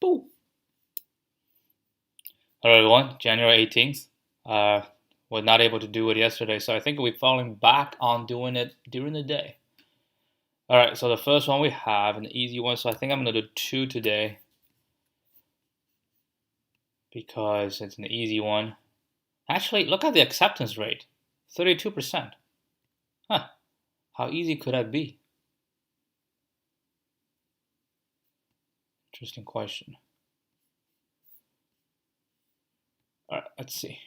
Boo. Hello everyone, January 18th. Was not able to do it yesterday, so I think we're falling back on doing it during the day. Alright, so the first one we have, an easy one, so I think I'm going to do 2 today because it's an easy one. Actually, look at the acceptance rate, 32%. Huh, how easy could that be? Interesting question. Alright, let's see.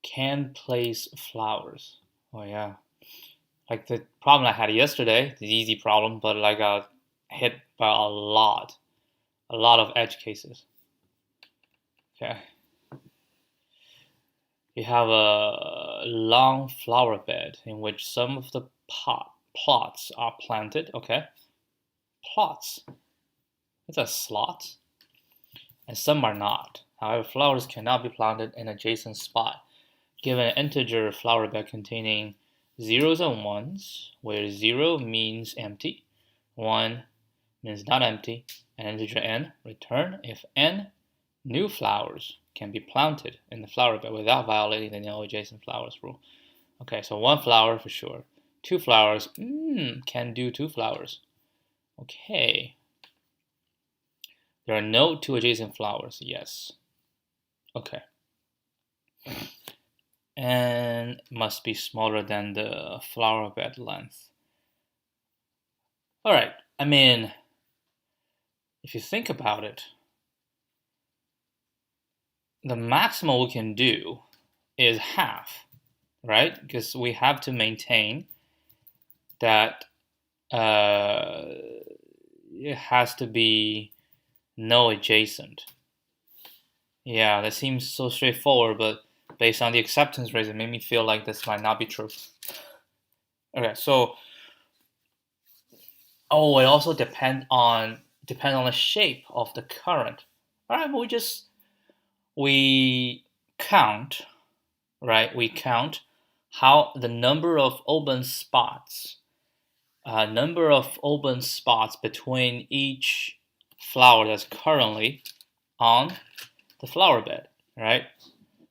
Can place flowers. Oh yeah. Like the problem I had yesterday, the easy problem, but I got hit by a lot of edge cases. Okay. You have a long flower bed in which some of the plots are planted. Okay. Plots. It's a slot. And some are not. However, flowers cannot be planted in adjacent spot. Given an integer flower bed containing zeros and ones, where 0 means empty, 1 means not empty, and integer n, return if n new flowers can be planted in the flower bed without violating the no adjacent flowers rule. Okay, so 1 flower for sure. 2 flowers, can do 2 flowers. Okay. There are no 2 adjacent flowers, yes. Okay. And must be smaller than the flower bed length. Alright, I mean, if you think about it, the maximum we can do is half, right? Because we have to maintain that it has to be no adjacent. Yeah, that seems so straightforward, but based on the acceptance rate, it made me feel like this might not be true. Okay, so it also depends on the shape of the current. All right, we count, right? We count how the number of open spots between each flower that's currently on the flower bed, right?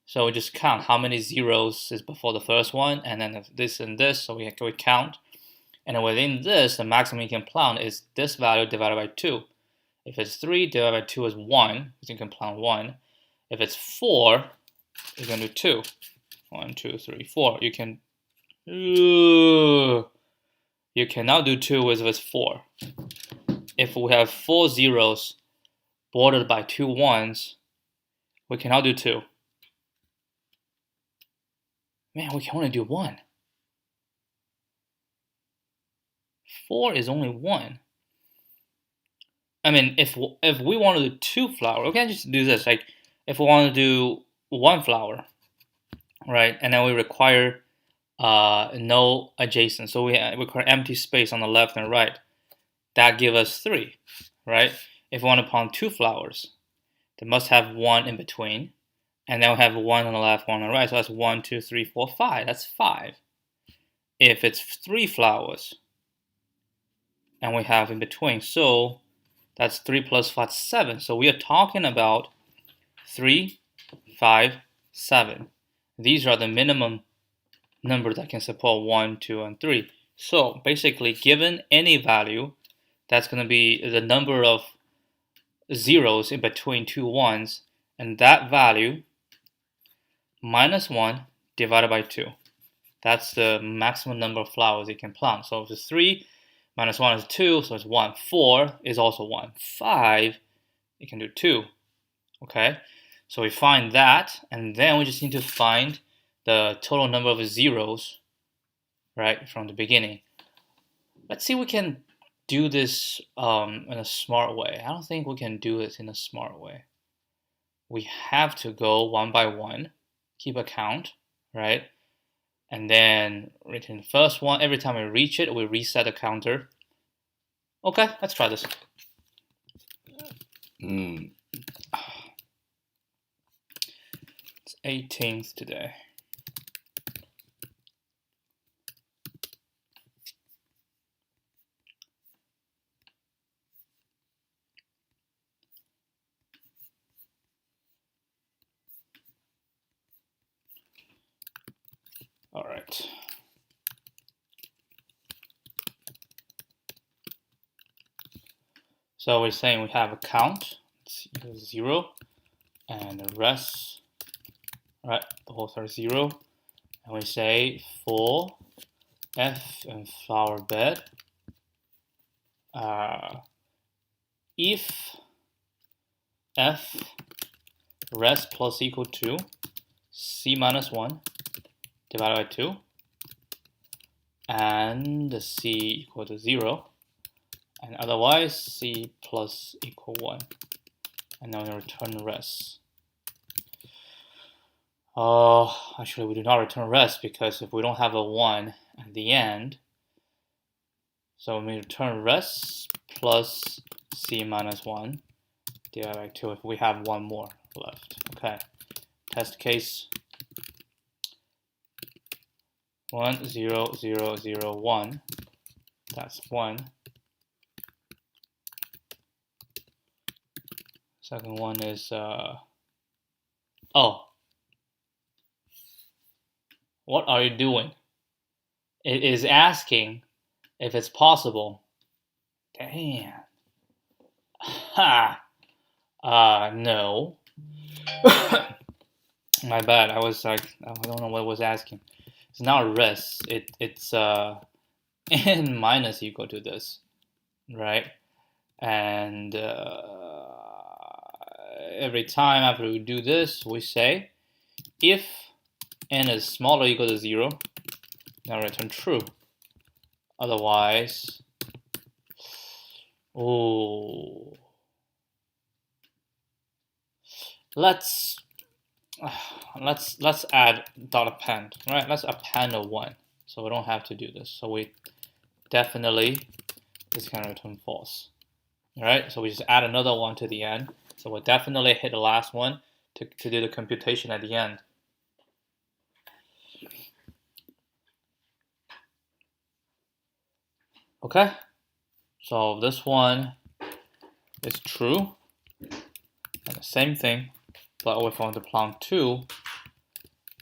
So we just count how many zeros is before the first one, and then this and this, so we count. And within this, the maximum you can plant is this value divided by 2. If it's 3, divided by 2 is 1, because you can plant 1. If it's 4, you can do 2. 1, 2, 3, 4. You cannot do 2 if it's 4. If we have 4 zeros bordered by 2 ones, we cannot do 2. Man, we can only do 1. 4 is only 1. I mean, if we want to do 2 flowers, we can just do this. Like, if we want to do 1 flower, right, and then we require no adjacent, so we require empty space on the left and right. That gives us 3, right? If we want to plant 2 flowers, they must have 1 in between, and then we have 1 on the left, 1 on the right. So that's 1, 2, 3, 4, 5. That's 5. If it's 3 flowers, and we have in between, so that's 3 plus 5, 7. So we are talking about 3, 5, 7. These are the minimum numbers that can support 1, 2, and 3. So basically, given any value, that's going to be the number of zeros in between 2 ones, and that value minus 1 divided by 2. That's the maximum number of flowers you can plant. So if it's 3 minus 1 is 2, so it's 1. 4 is also 1. 5, you can do 2. Okay, so we find that, and then we just need to find the total number of zeros, right, from the beginning. Let's see if we can do this in a smart way. I don't think we can do this in a smart way. We have to go 1 by 1, keep a count, right? And then return the first one. Every time we reach it, we reset the counter. Okay, let's try this. It's 18th today. right. So we're saying we have a count, it's equal to 0, and the rest, right, the whole thing is 0. And we say for f and flower bed, if f rest plus equal to c minus 1 divided by 2, and the c equal to 0, and otherwise c plus equal 1, and then we return rest. Actually we do not return rest, because if we don't have a 1 at the end, so we return rest plus c minus 1 divided by 2 if we have one more left. Okay, test case 1 0 0 0 1, that's 1. Second one is oh, what are you doing? It is asking if it's possible. Damn. Ha. No. My bad. I was like, I don't know what it was asking. It's not rest. It's n minus equal to this, right? And every time after we do this, we say if n is smaller or equal to 0, now return true. Otherwise, let's add dot append, right? Let's append a 1, so we don't have to do this. So we definitely is going to return false. All right, so we just add another 1 to the end. So we'll definitely hit the last one to do the computation at the end. Okay, so this one is true, and the same thing, but if I want to prompt 2,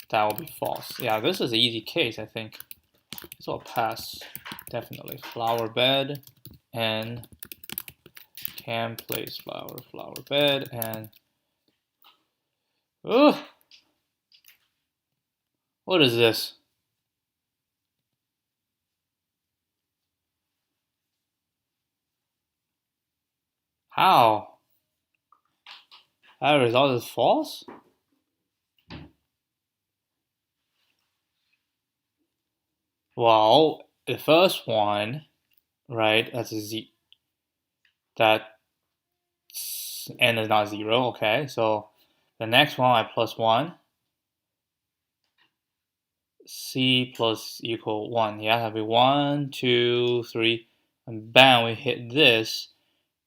that will be false. Yeah, this is an easy case, I think. So I'll pass, definitely. Flower bed and can place flower bed, and what is this? How? That result is false? Well, the first one, right, that's a z. That n is not 0, okay, so the next one I plus 1, c plus equal 1, yeah, that'll be 1, 2, 3, and bam, we hit this,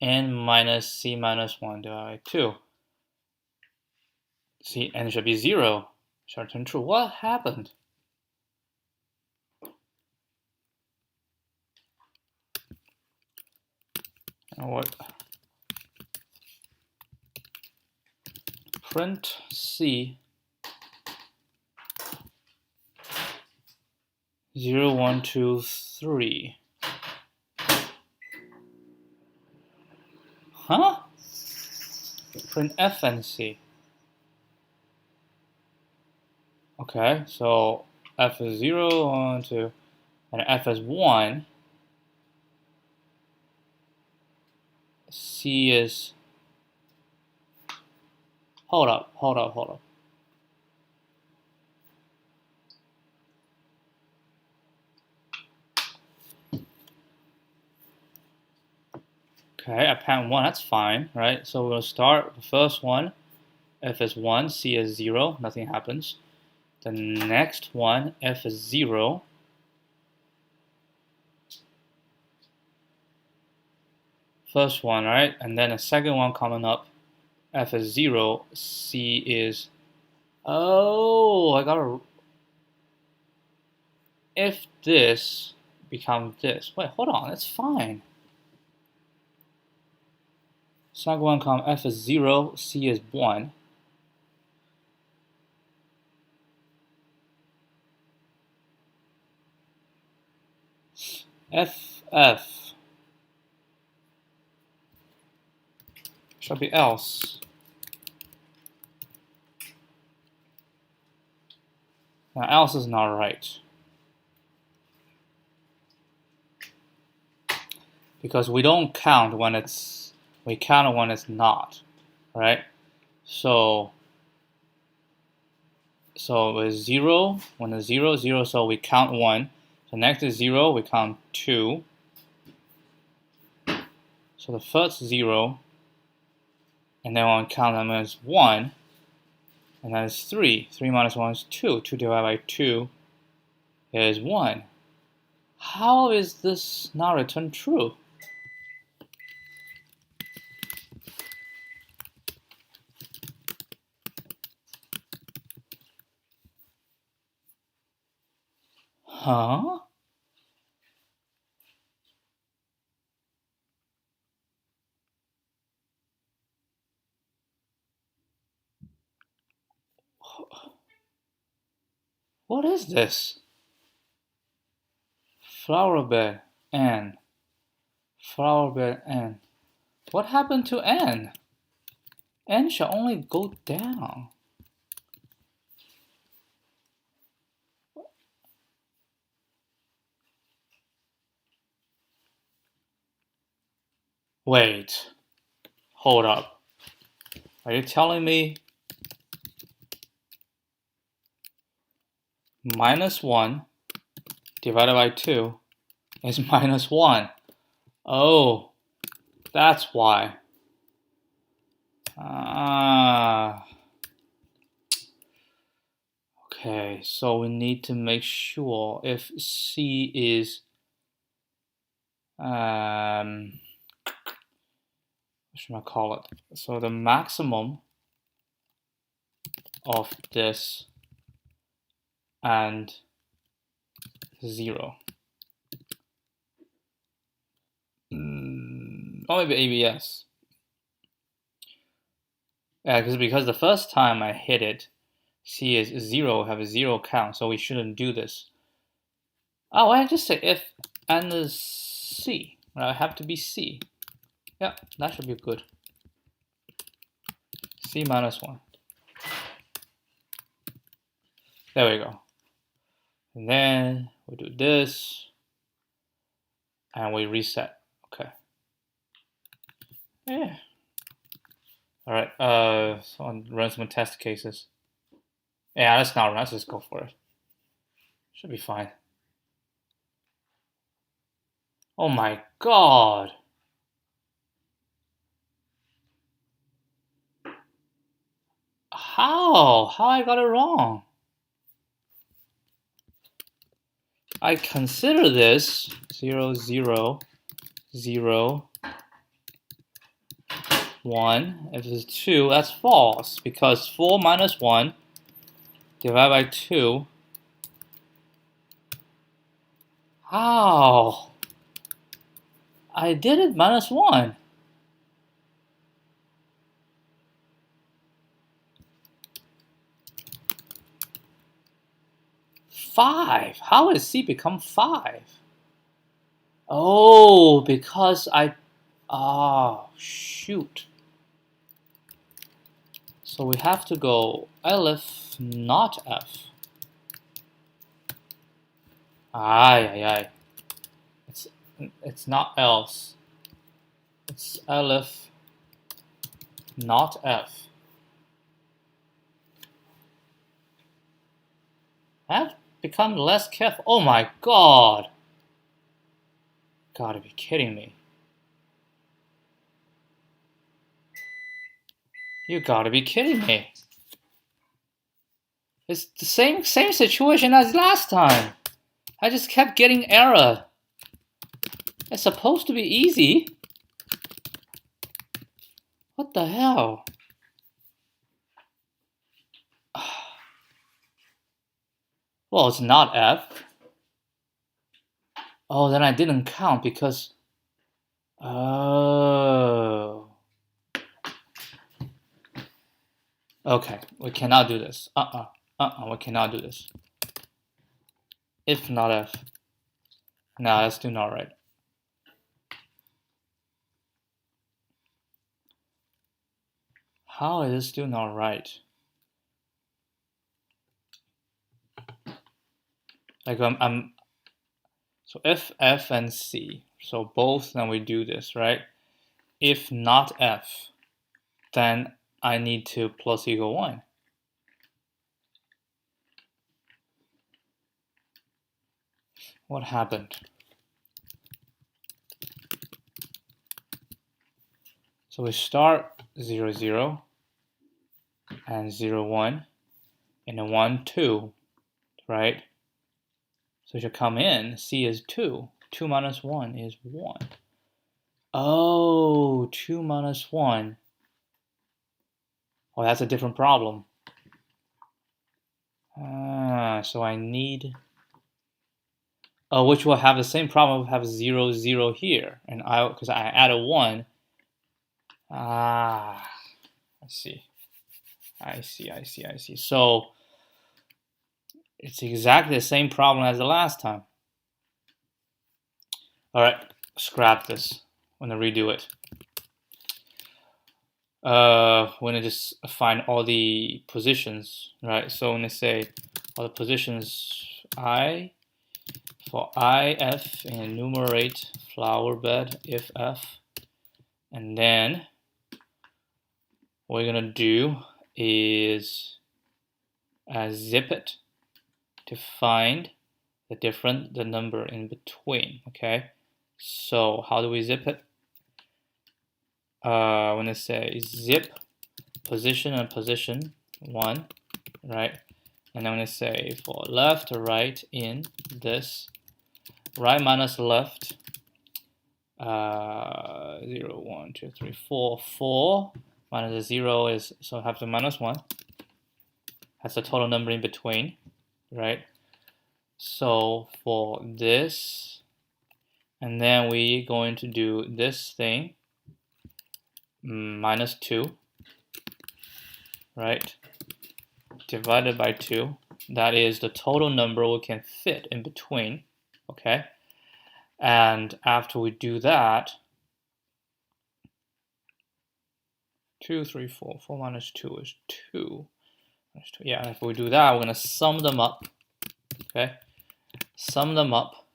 n minus c minus 1 divided by 2. See, n should be 0, should return true. What happened? And what? Print c 0 1 2 3. Huh? Print f and c. Okay, so f is 0 1 2, and f is 1. C is, hold up. Okay, append 1, that's fine, right? So we'll start with the first one. F is 1, C is 0, nothing happens. The next one, F is 0. First one, right? And then the second one coming up, F is 0, C is, oh, I gotta, if this becomes this, wait, hold on, that's fine. Second one comes, F is 0, C is 1. FF shall be else. Now else is not right, because we don't count when it's, we count when it's not, right? So it's 0, when it's 0, 0, so we count 1. So next is 0, we count 2. So the first 0, and then when we count them as 1, and then it's 3. 3 minus 1 is 2. 2 divided by 2 is 1. How is this not returned true? Huh? What is this? Flower bed N. Flower bed N. What happened to N? N shall only go down. Wait. Hold up. Are you telling me minus 1 divided by 2 is minus 1? Oh, that's why. Okay, so we need to make sure if C is what should I call it? So the maximum of this and 0. Or maybe ABS. Yeah, because the first time I hit it, C is 0, have a 0 count, so we shouldn't do this. Oh, I just say if n is C. I have to be C. Yeah, that should be good. C minus 1. There we go. And then we do this, and we reset. Okay. Yeah. All right. So I'll run some test cases. Yeah, let's not run. Let's just go for it. Should be fine. Oh my god. How I got it wrong? I consider this 0, 0, 0, 1. If it's 2, that's false, because 4 minus 1 divided by 2. How? I did it minus 1. Five. How did C become 5? Oh, because shoot. So we have to go Elif, not F. Aye. It's not else. It's Elif, not F. I've become less careful. Oh my god. Gotta be kidding me. You gotta be kidding me. It's the same situation as last time. I just kept getting error. It's supposed to be easy. What the hell? Well, it's not F. Oh, then I didn't count because... Oh. Okay, we cannot do this. We cannot do this. If not F. No, that's still not right. How is it still not right? Like so if F and C, so both, then we do this, right? If not F, then I need to plus equal 1. What happened? So we start 0, 0, and 0, 1, and then 1, 2, right? So it should come in, C is 2. 2 minus 1 is 1. Oh, 2 minus 1. Oh, that's a different problem. So I need... Oh, which will have the same problem. We'll have 0, 0 here. And because I added 1. I see. So it's exactly the same problem as the last time. All right, scrap this. I'm gonna redo it. We're gonna just find all the positions, right? So I'm gonna say all the positions for if, and enumerate flower bed if f, and then what we're gonna do is zip it to find the number in between. Okay, so how do we zip it? I'm gonna say zip position and position 1, right? And I'm gonna say for left or right in this, right minus left, 0, 1, 2, 3, 4, 4 minus the 0 is, so I have to minus 1. That's the total number in between, right? So for this, and then we going to do this thing, minus 2, right? Divided by 2. That is the total number we can fit in between, okay? And after we do that, 2, 3, 4, 4 minus 2 is 2. Yeah, if we do that, we're gonna sum them up, okay? Sum them up,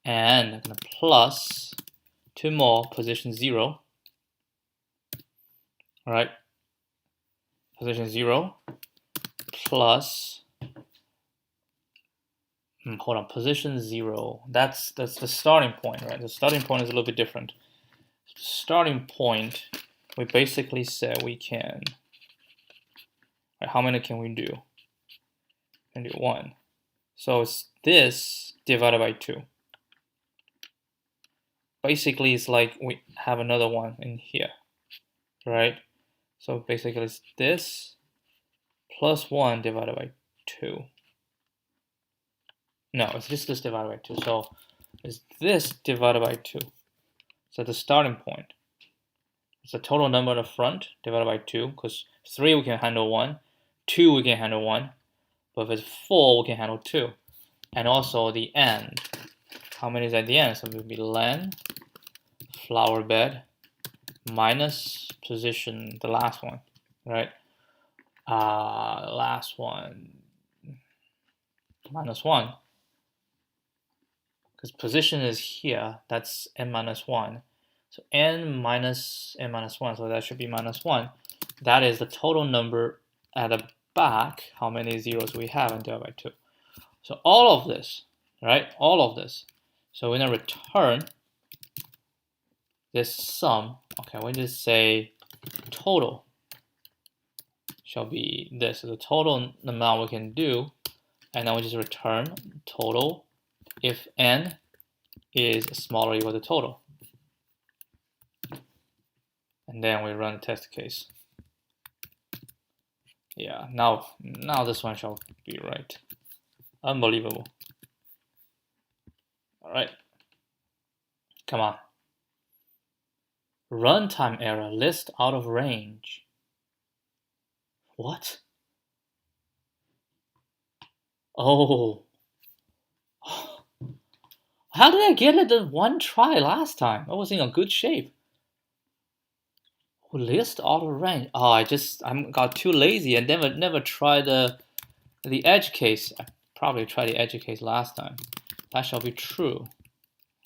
and I'm gonna plus 2 more, position 0, all right? Position 0 plus, hold on, position 0, that's the starting point, right? The starting point is a little bit different. Starting point, we basically said we can, right, how many can we do? We can do 1. So it's this divided by 2. Basically, it's like we have another one in here, right? So basically, it's this plus 1 divided by 2. No, it's just this divided by 2. So it's this divided by 2. So the starting point. It's the total number in the front divided by 2, because 3 we can handle 1, 2 we can handle 1, but if it's 4 we can handle 2. And also the end. How many is at the end? So it would be len, flower bed, minus position, the last one, right? Last one, minus 1. Because position is here, that's n minus 1. So n minus n minus 1, so that should be minus 1. That is the total number at the back, how many zeros we have, and divided by 2. So all of this, right? All of this. So we're going to return this sum. Okay, we just say total shall be this. So the total amount we can do, and then we just return total if n is smaller or equal to total. And then we run the test case. Yeah, now this one shall be right. Unbelievable. All right, come on. Runtime error, list out of range. What? Oh, How did I get it in one try last time? I was in a good shape. List auto range. Oh, I got too lazy and never tried the edge case. I probably tried the edge case last time. That shall be true,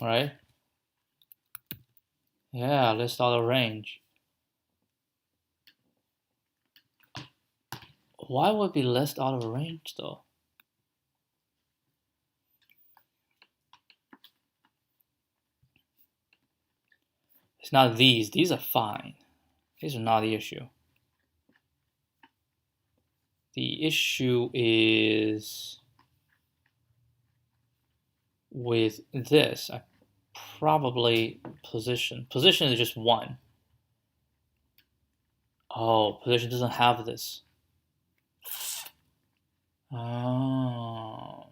right? Yeah, list auto range. Why would it be list auto range though? It's not these. These are fine. These are not the issue. The issue is with this. I probably position. Position is just one. Oh, position doesn't have this. Oh.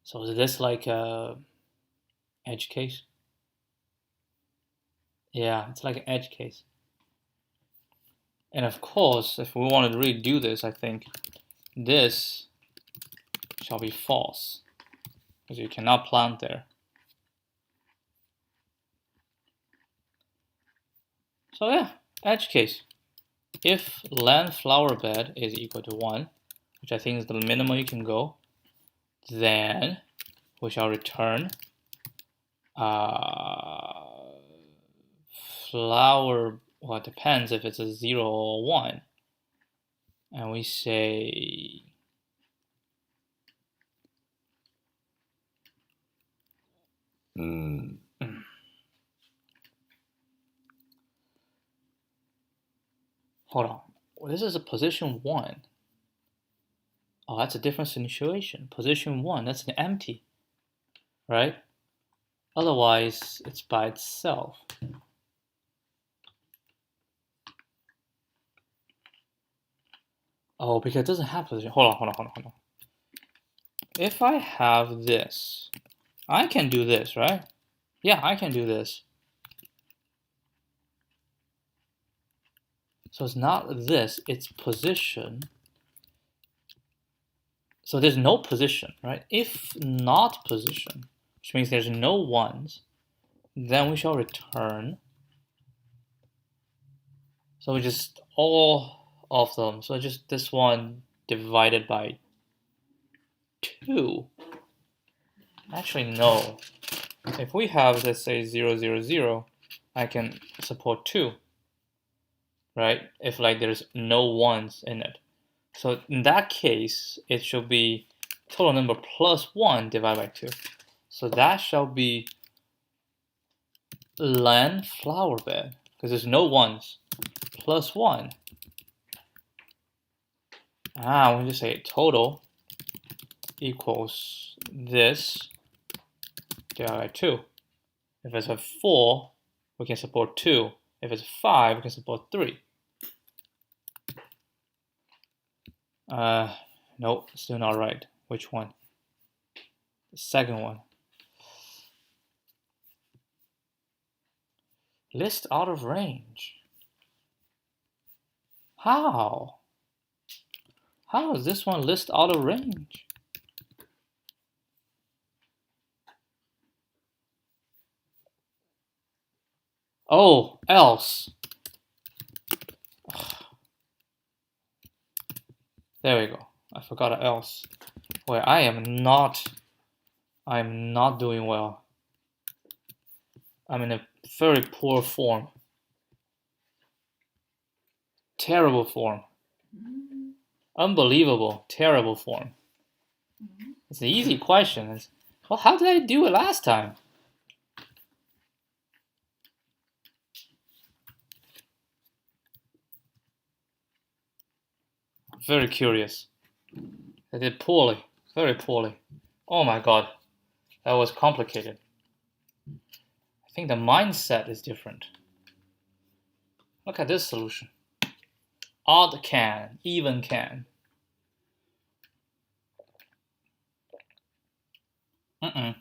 So is this like a edge case? Yeah, it's like an edge case. And of course, if we wanted to really do this, I think this shall be false, because you cannot plant there. So yeah, edge case. If land flower bed is equal to 1, which I think is the minimum you can go, then we shall return flower, well, it depends if it's a 0 or 1. And we say hold on. This is a position 1. Oh, that's a different situation. Position 1, that's an empty, right? Otherwise, it's by itself. Oh, because it doesn't have position. Hold on. If I have this, I can do this, right? Yeah, I can do this. So it's not this, it's position. So there's no position, right? If not position, which means there's no ones, then we shall return. So we just all of them. So just this one divided by 2. Actually, no. If we have, let's say, 0, 0, 0, I can support 2, right? If like there's no ones in it. So in that case, it should be total number plus 1 divided by 2. So that shall be land flower bed, because there's no ones, plus 1. We just say total equals this divided by 2. If it's a 4, we can support 2. If it's 5, we can support 3. Nope, still not right. Which one? The second one. List out of range. How? How is this one list out of range? Oh, else. There we go. I forgot an else. Wait, I'm not doing well. I'm in a very poor form. Terrible form. Unbelievable, terrible form. It's an easy question. Well, how did I do it last time? Very curious. I did poorly, very poorly. Oh my god, that was complicated. I think the mindset is different. Look at this solution. Odd can, even can. I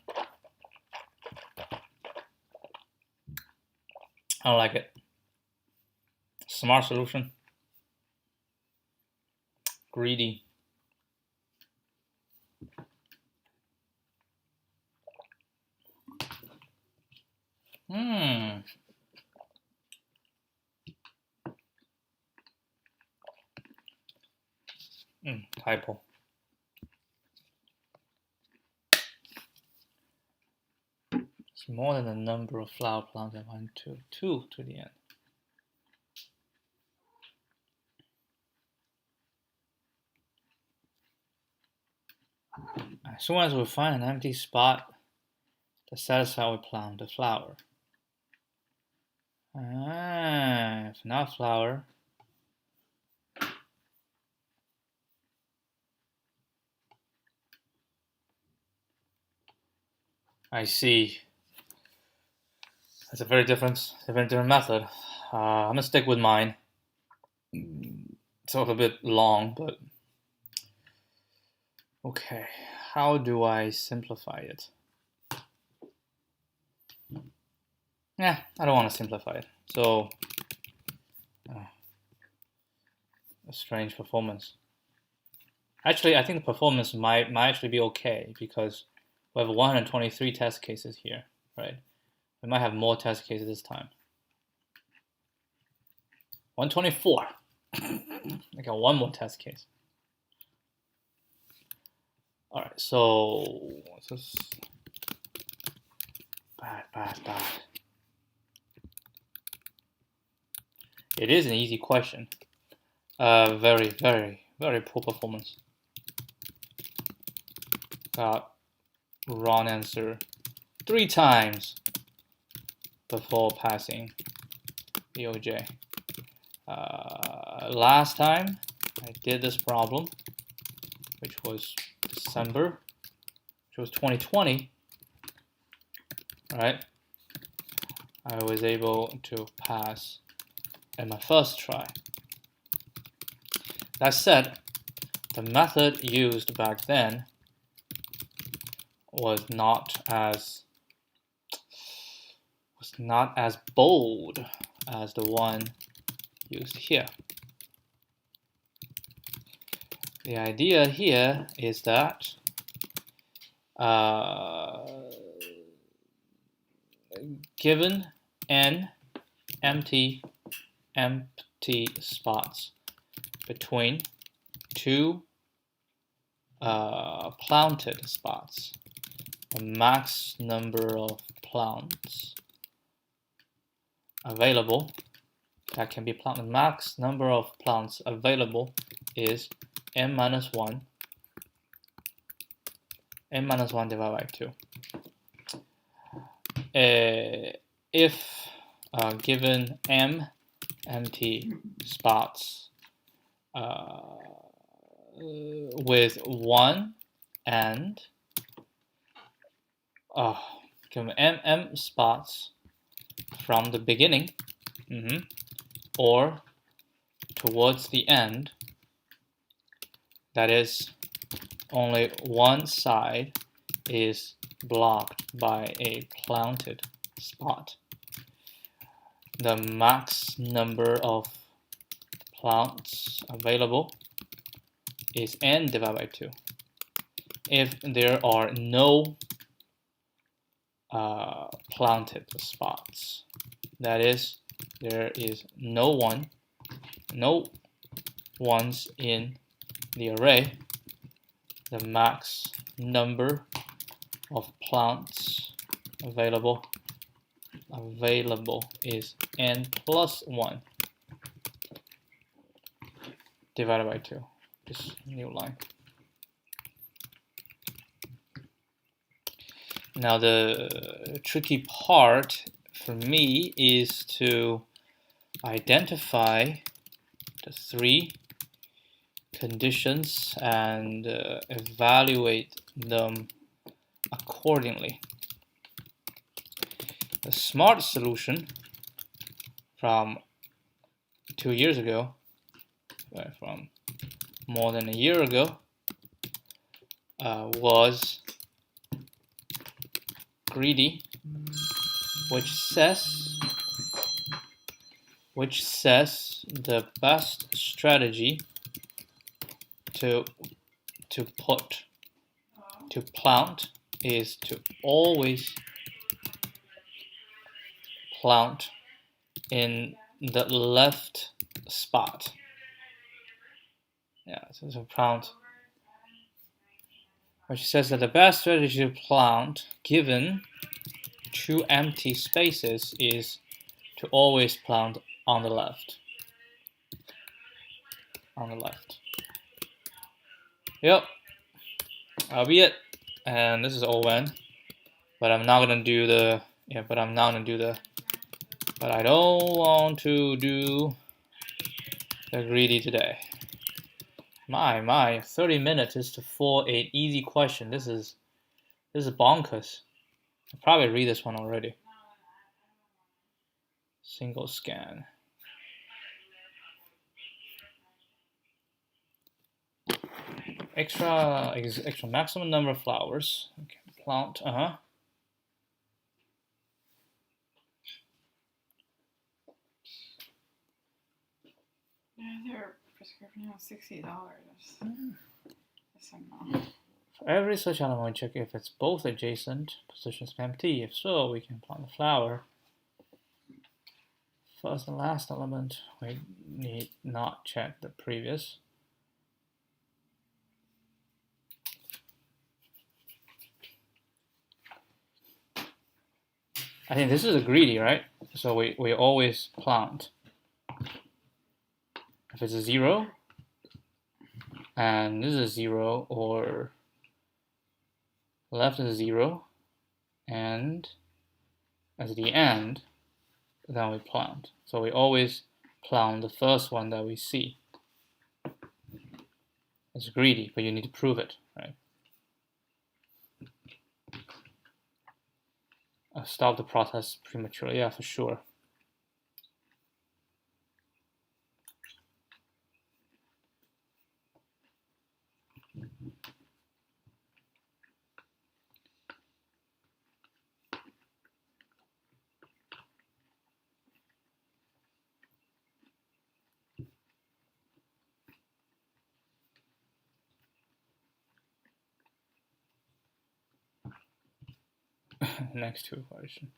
don't like it. Smart solution. Greedy. Typo. It's more than the number of flower plants I want to 2 to the end. As soon as we find an empty spot to satisfy, we plant the flower. If not flower, I see. That's a very different method. I'm gonna stick with mine. It's a bit long, but okay. How do I simplify it? I don't want to simplify it. So, a strange performance. Actually, I think the performance might actually be okay because we have 123 test cases here, right? We might have more test cases this time. 124. I got one more test case. All right, so this bad. It is an easy question. Very poor performance. Got wrong answer 3 times before passing the OJ. Last time I did this problem, which was December, which was 2020, right? I was able to pass in my first try. That said, the method used back then was not as bold as the one used here. The idea here is that given n empty spots between 2 planted spots, the max number of plants available that can be planted, the max number of plants available is n minus 1 divided by 2. If given m empty spots with 1 and given m spots from the beginning or towards the end, that is, only one side is blocked by a planted spot, the max number of plants available is n divided by 2. If there are no planted spots, that is, there is no ones in the array, the max number of plants available is n plus 1 divided by 2. This new line. Now the tricky part for me is to identify the 3 conditions and evaluate them accordingly. The smart solution from 2 years ago, from more than a year ago, was greedy, which says the best strategy to plant is to always plant in the left spot. Yeah, so it's a plant. Which says that the best strategy to plant given two empty spaces is to always plant on the left. On the left. Yep. That'll be it. And this is O-N. But I'm not gonna do the but I don't want to do the greedy today. My 30 minutes is for an easy question. This is bonkers. I'll probably read this one already. Single scan. Extra maximum number of flowers. Okay, plant. Their prescription now $60. For every such element, we check if it's both adjacent positions empty. If so, we can plant the flower. First and last element, we need not check the previous. I think this is a greedy, right? So we always plant. If it's a 0, and this is a 0, or left is a 0, and at the end, then we plant. So we always plant the first one that we see. It's greedy, but you need to prove it, right? I'll stop the process prematurely, yeah, for sure. Next to equation.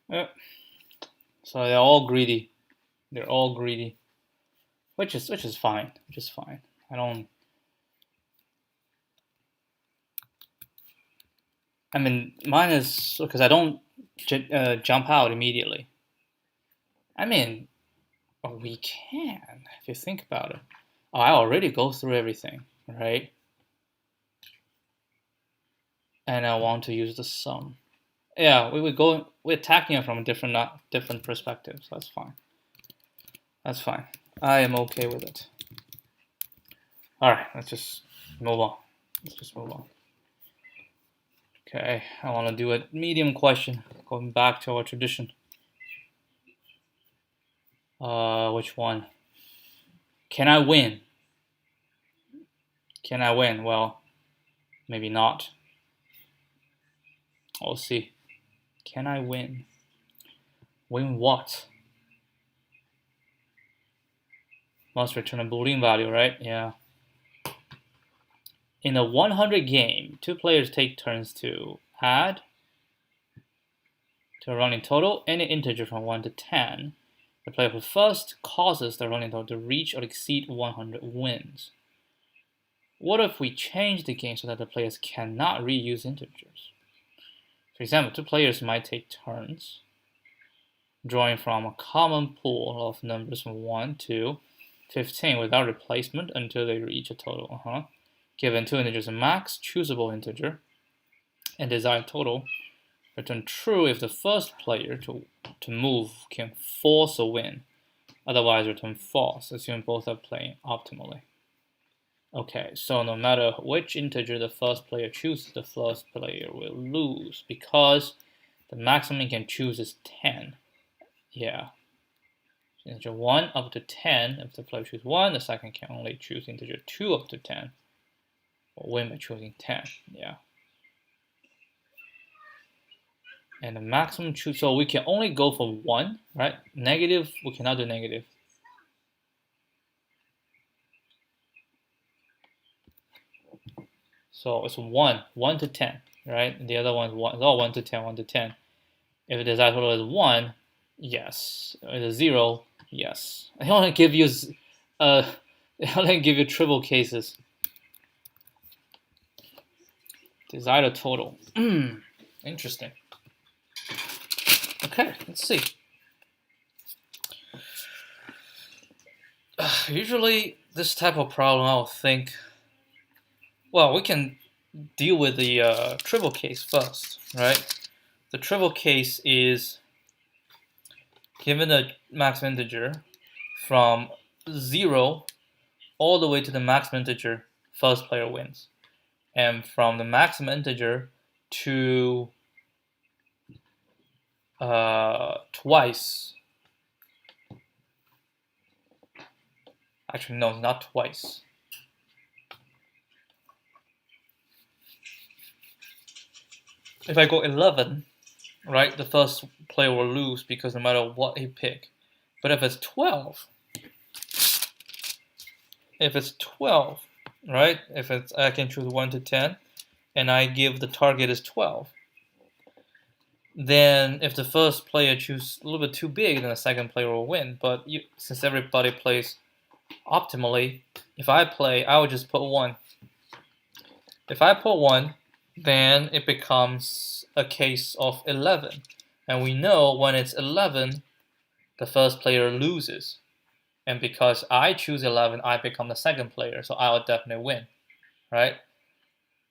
Yep. So they're all greedy. They're all greedy, which is fine. Which is fine. I mean, mine is because I don't jump out immediately. I mean, we can if you think about it. Oh, I already go through everything, right? And I want to use the sum. Yeah, we're attacking it from a different perspective, so that's fine. That's fine. I am okay with it. Alright, let's just move on. Okay, I want to do a medium question, going back to our tradition. Which one? Can I win? Can I win? Well, maybe not. We'll see. Can I win? Win what? Must return a Boolean value, right? Yeah. In a 100 game, 2 players take turns to add to a running total any integer from 1 to 10. The player who first causes the running total to reach or exceed 100 wins. What if we change the game so that the players cannot reuse integers? For example, 2 players might take turns drawing from a common pool of numbers from 1 to 15 without replacement until they reach a total. Given 2 integers, a max choosable integer and desired total, return true if the first player to move can force a win. Otherwise, return false, assume both are playing optimally. Okay, so no matter which integer the first player chooses, the first player will lose because the maximum you can choose is 10. Yeah. integer 1 up to 10. If the player chooses 1, the second can only choose integer 2 up to 10. Or win by choosing 10. Yeah. And the maximum choose, so we can only go for 1, right? Negative, we cannot do negative. So it's 1 to 10, right? And the other one is 1, it's all 1 to 10, 1 to 10. If the desired total is 1, yes. If it's 0, yes. I only give you triple cases. Desired total. Interesting. Okay, let's see. Usually, this type of problem, I would think, well, we can deal with the triple case first, right? The triple case is given the maximum integer from 0 all the way to the maximum integer, first player wins. And from the maximum integer to twice. Actually, no, not twice. If I go 11, right, the first player will lose because no matter what he pick. But if it's 12, right, if it's I can choose 1 to 10, and I give the target is 12. Then if the first player chooses a little bit too big, then the second player will win. But since everybody plays optimally, if I play, I would just put 1. If I put 1, then it becomes a case of 11. And we know when it's 11, the first player loses. And because I choose 11, I become the second player, so I will definitely win, right?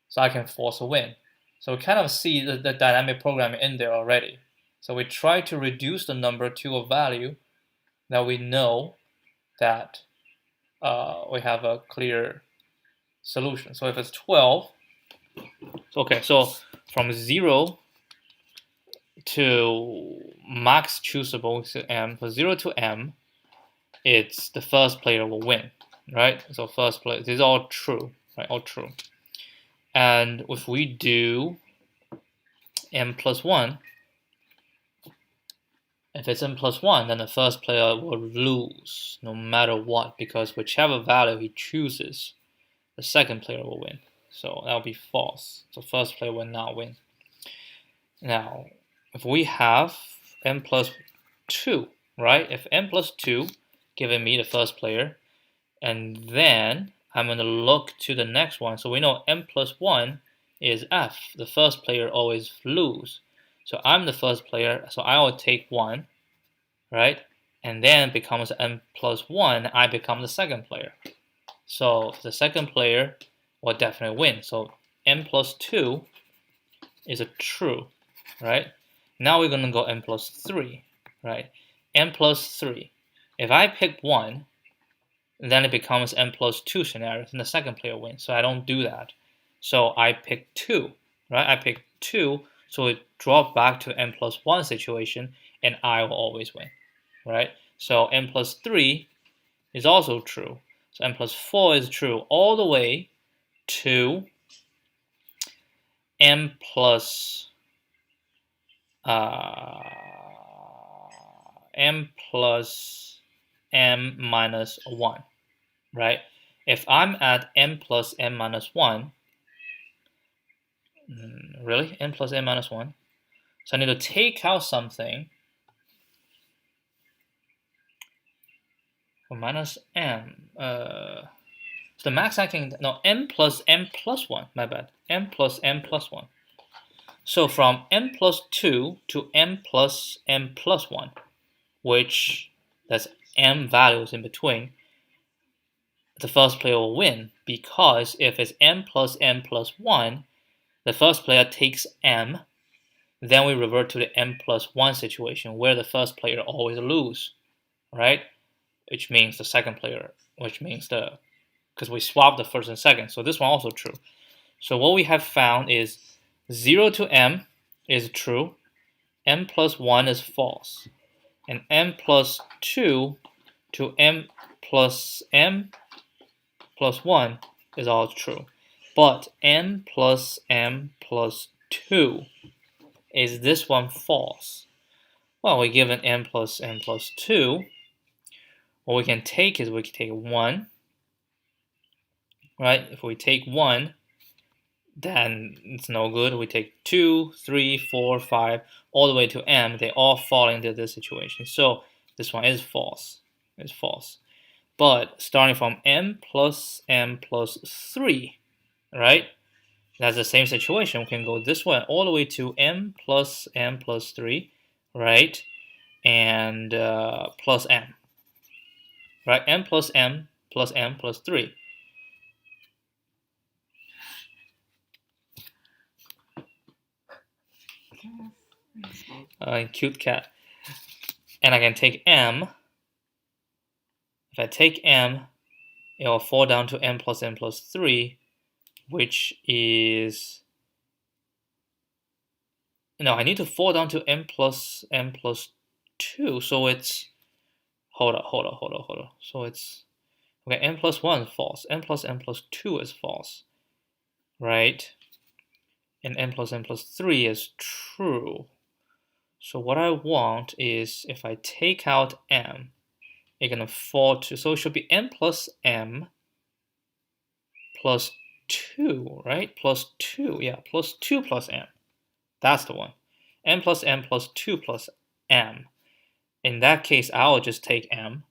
So I can force a win. So we kind of see the dynamic programming in there already. So we try to reduce the number to a value that we know that we have a clear solution. So if it's 12, okay, so from 0 to max choosable m, from 0 to m, it's the first player will win, right? So first player, this is all true, right? All true. And if we do m plus 1, if it's m plus 1, then the first player will lose no matter what, because whichever value he chooses, the second player will win. So that will be false. So first player will not win. Now, if we have m plus 2, right? If m plus 2 giving me the first player, and then I'm going to look to the next one. So we know m plus 1 is f. The first player always lose. So I'm the first player, so I will take 1, right? And then it becomes m plus 1, I become the second player. So the second player will definitely win. So m plus 2 is a true, right? Now we're going to go m plus 3, right? m plus 3. If I pick 1, then it becomes m plus 2 scenario, and the second player wins. So I don't do that. So I pick 2, right? I pick 2, so it drops back to m plus 1 situation, and I will always win, right? So m plus 3 is also true. So m plus 4 is true all the way to m plus m minus 1, right? If I'm at m plus m minus 1, really? M plus m minus 1? So I need to take out something. For minus m. So the max I can, no, m plus 1, my bad. M plus 1. So from m plus 2 to m plus 1, which that's m values in between, the first player will win, because if it's m plus 1, the first player takes m, then we revert to the m plus 1 situation where the first player always lose, right? Which means the second player, because we swap the first and second. So this one also true. So what we have found is 0 to m is true, m plus 1 is false, and m plus 2 to m plus 1 is all true. But m plus 2, is this one false? Well, we're given m plus 2. What we can take is we can take 1, right? If we take 1, then it's no good. We take 2, 3, 4, 5, all the way to m. They all fall into this situation. So this one is false. It's false. But starting from m plus 3, right? That's the same situation. We can go this way all the way to m plus 3, right? And plus m, right? M plus 3. Cute cat. And I can take m. If I take m, it will fall down to m plus 3, which is, no, I need to fall down to m plus 2. So it's, hold on. So it's, okay, m plus 1 is false. M plus 2 is false, right? And m plus 3 is true. So what I want is, if I take out m, it's gonna fall to, so it should be m plus 2, right? Plus 2, yeah, plus 2 plus m. That's the one. M plus 2 plus m. In that case, I'll just take m,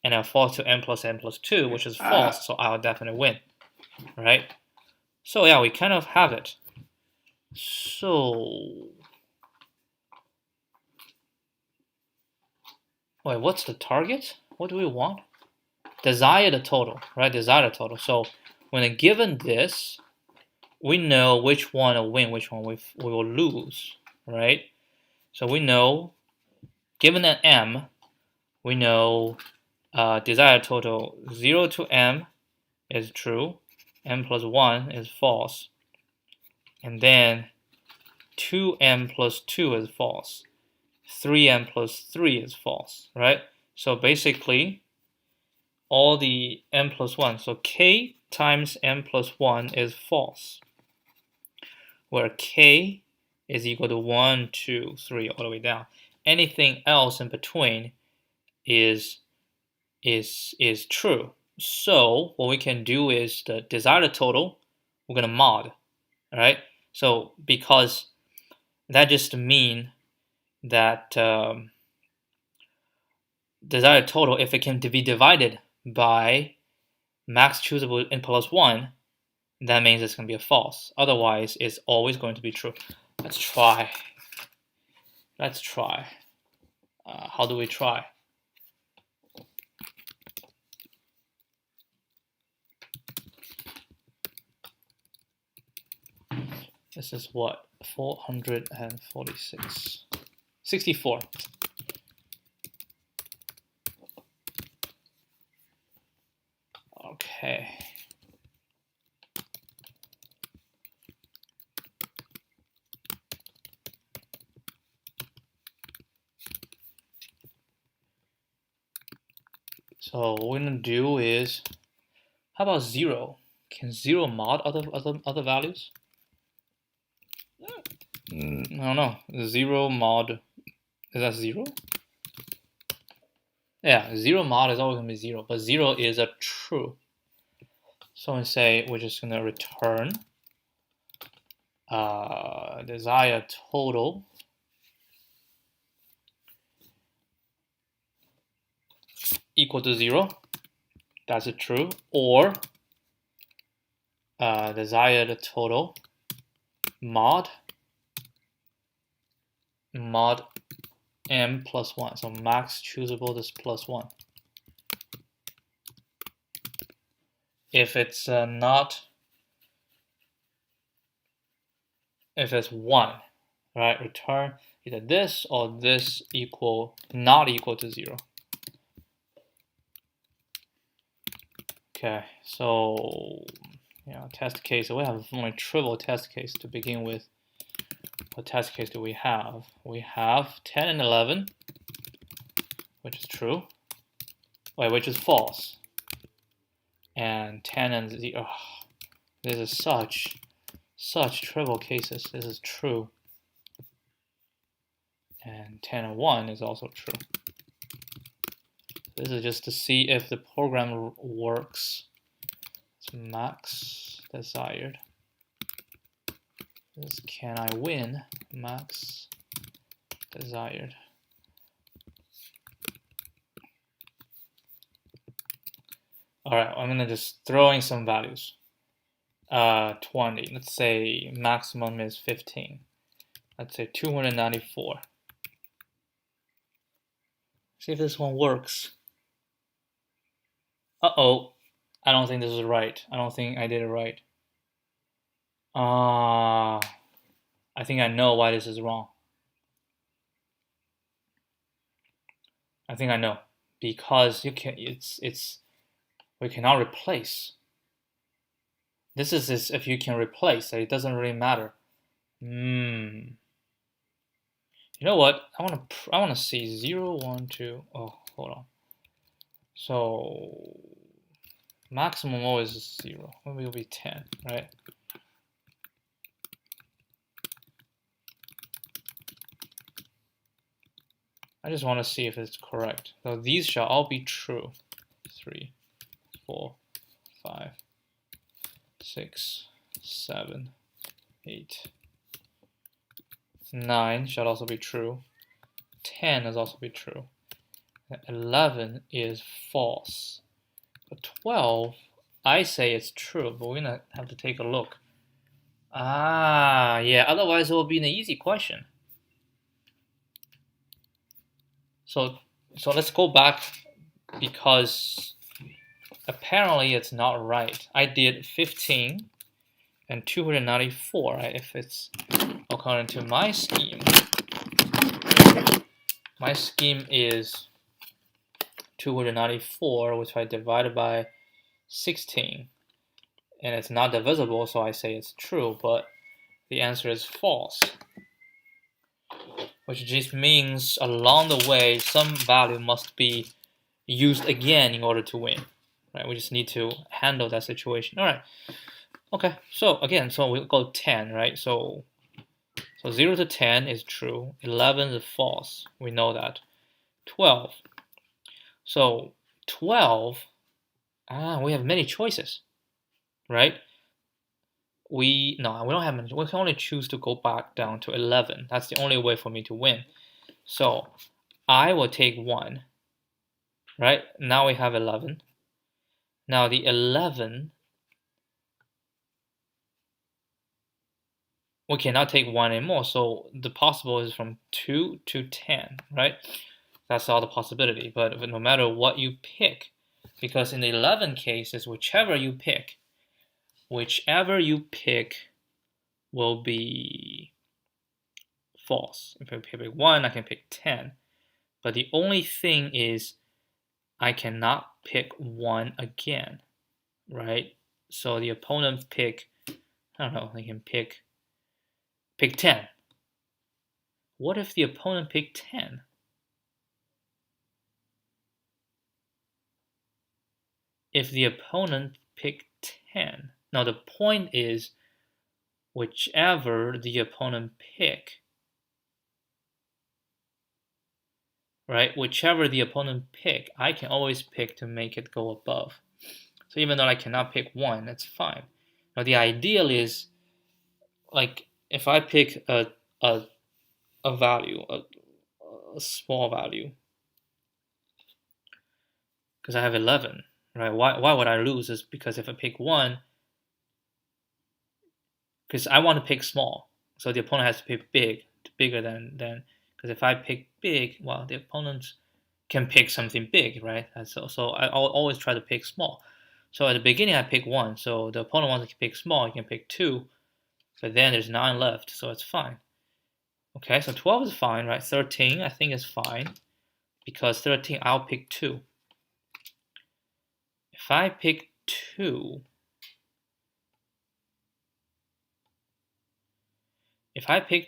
and I'll fall to m plus 2, which is false, so I'll definitely win, right? So yeah, we kind of have it. So, wait, what's the target? What do we want? Desired total, right? Desired total. So when given this, we know which one will win, which one we will lose, right? So we know, given an m, we know desired total 0 to m is true, m plus 1 is false, and then 2m plus 2 is false, 3m plus 3 is false, right? So basically, all the m plus 1, so k times m plus 1 is false, where k is equal to 1, 2, 3, all the way down. Anything else in between is true. So what we can do is the desired total, we're gonna mod, right? So because that just means that desired total, if it can be divided by max choosable n plus 1, that means it's going to be a false. Otherwise, it's always going to be true. Let's try. How do we try? This is what? 446. 64. Okay. So what we're gonna do is, how about 0? Can 0 mod other values? I don't know. 0 mod, is that 0? Yeah, 0 mod is always gonna be 0, but 0 is a true. So we say we're just gonna return desired total equal to 0. That's a true. Or desired total mod m plus 1. So max choosable is plus 1. If it's not, if it's 1, right, return either this or this not equal to 0. Okay, so yeah, test case. So we have only trivial test case to begin with. What test case do we have? We have 10 and 11. which is true. Wait, which is false. And 10 and 0. Oh, this is such trivial cases. This is true. And 10 and 1 is also true. This is just to see if the program works. It's max desired. This is can I win? Max desired. Alright, I'm gonna just throw in some values. 20. Let's say maximum is 15. Let's say 294. See if this one works. Uh-oh. I don't think this is right. I don't think I did it right. I think I know why this is wrong. I think I know. Because you can we cannot replace. This is if you can replace, it doesn't really matter. You know what? I wanna see 0, 1, 2. Oh, hold on. So maximum always is 0. Maybe it'll be 10, right? I just want to see if it's correct. So these shall all be true. 3, 4, 5, 6, 7, 8, 9 shall also be true. 10 is also be true. 11 is false. But 12, I say it's true, but we're gonna have to take a look. Yeah, otherwise it will be an easy question. So let's go back because apparently it's not right. I did 15 and 294, right? If it's according to my scheme. My scheme is 294, which I divided by 16. And it's not divisible, so I say it's true, but the answer is false. Which just means along the way, some value must be used again in order to win. Right? We just need to handle that situation. All right. Okay. So again, so we'll go 10, right? So 0 to 10 is true. 11 is false. We know that. 12. So 12. We have many choices, right? We don't have many. We can only choose to go back down to 11. That's the only way for me to win. So I will take 1. Right? Now we have 11. Now the 11, we cannot take 1 anymore. So the possible is from 2 to 10, right? That's all the possibility. But no matter what you pick, because in the 11 cases, whichever you pick will be false. If I pick 1, I can pick 10. But the only thing is I cannot pick 1 again, right? So the opponent pick, I don't know, they can pick 10. What if the opponent picked 10? If the opponent picked 10, now the point is whichever the opponent pick, right? Whichever the opponent pick, I can always pick to make it go above. So even though I cannot pick 1, that's fine. Now the ideal is, like, if I pick a value, a small value, because I have 11, right? Why would I lose? Is because if I pick 1, because I want to pick small, so the opponent has to pick bigger than. Because if I pick big, well, the opponent can pick something big, right? So I always try to pick small. So at the beginning I pick 1, so the opponent wants to pick small, he can pick 2, but then there's 9 left, so it's fine. Okay, so 12 is fine, right? 13 I think is fine, because 13 I'll pick 2. If I pick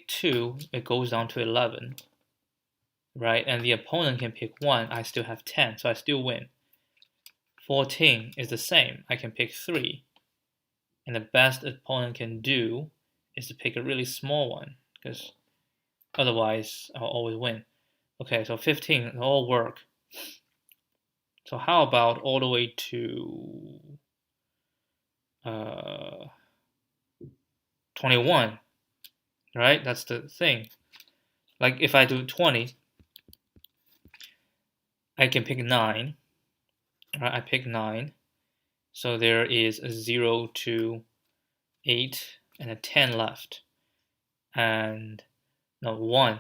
2, it goes down to 11. right? And the opponent can pick 1, I still have 10, so I still win. 14 is the same, I can pick 3. And the best opponent can do is to pick a really small one, because otherwise I'll always win. Okay, so 15, it all work. So how about all the way to 21, right? That's the thing. Like if I do 20, I can pick 9, right? I pick 9. So there is a 0 to 8 and a 10 left. And no, 1.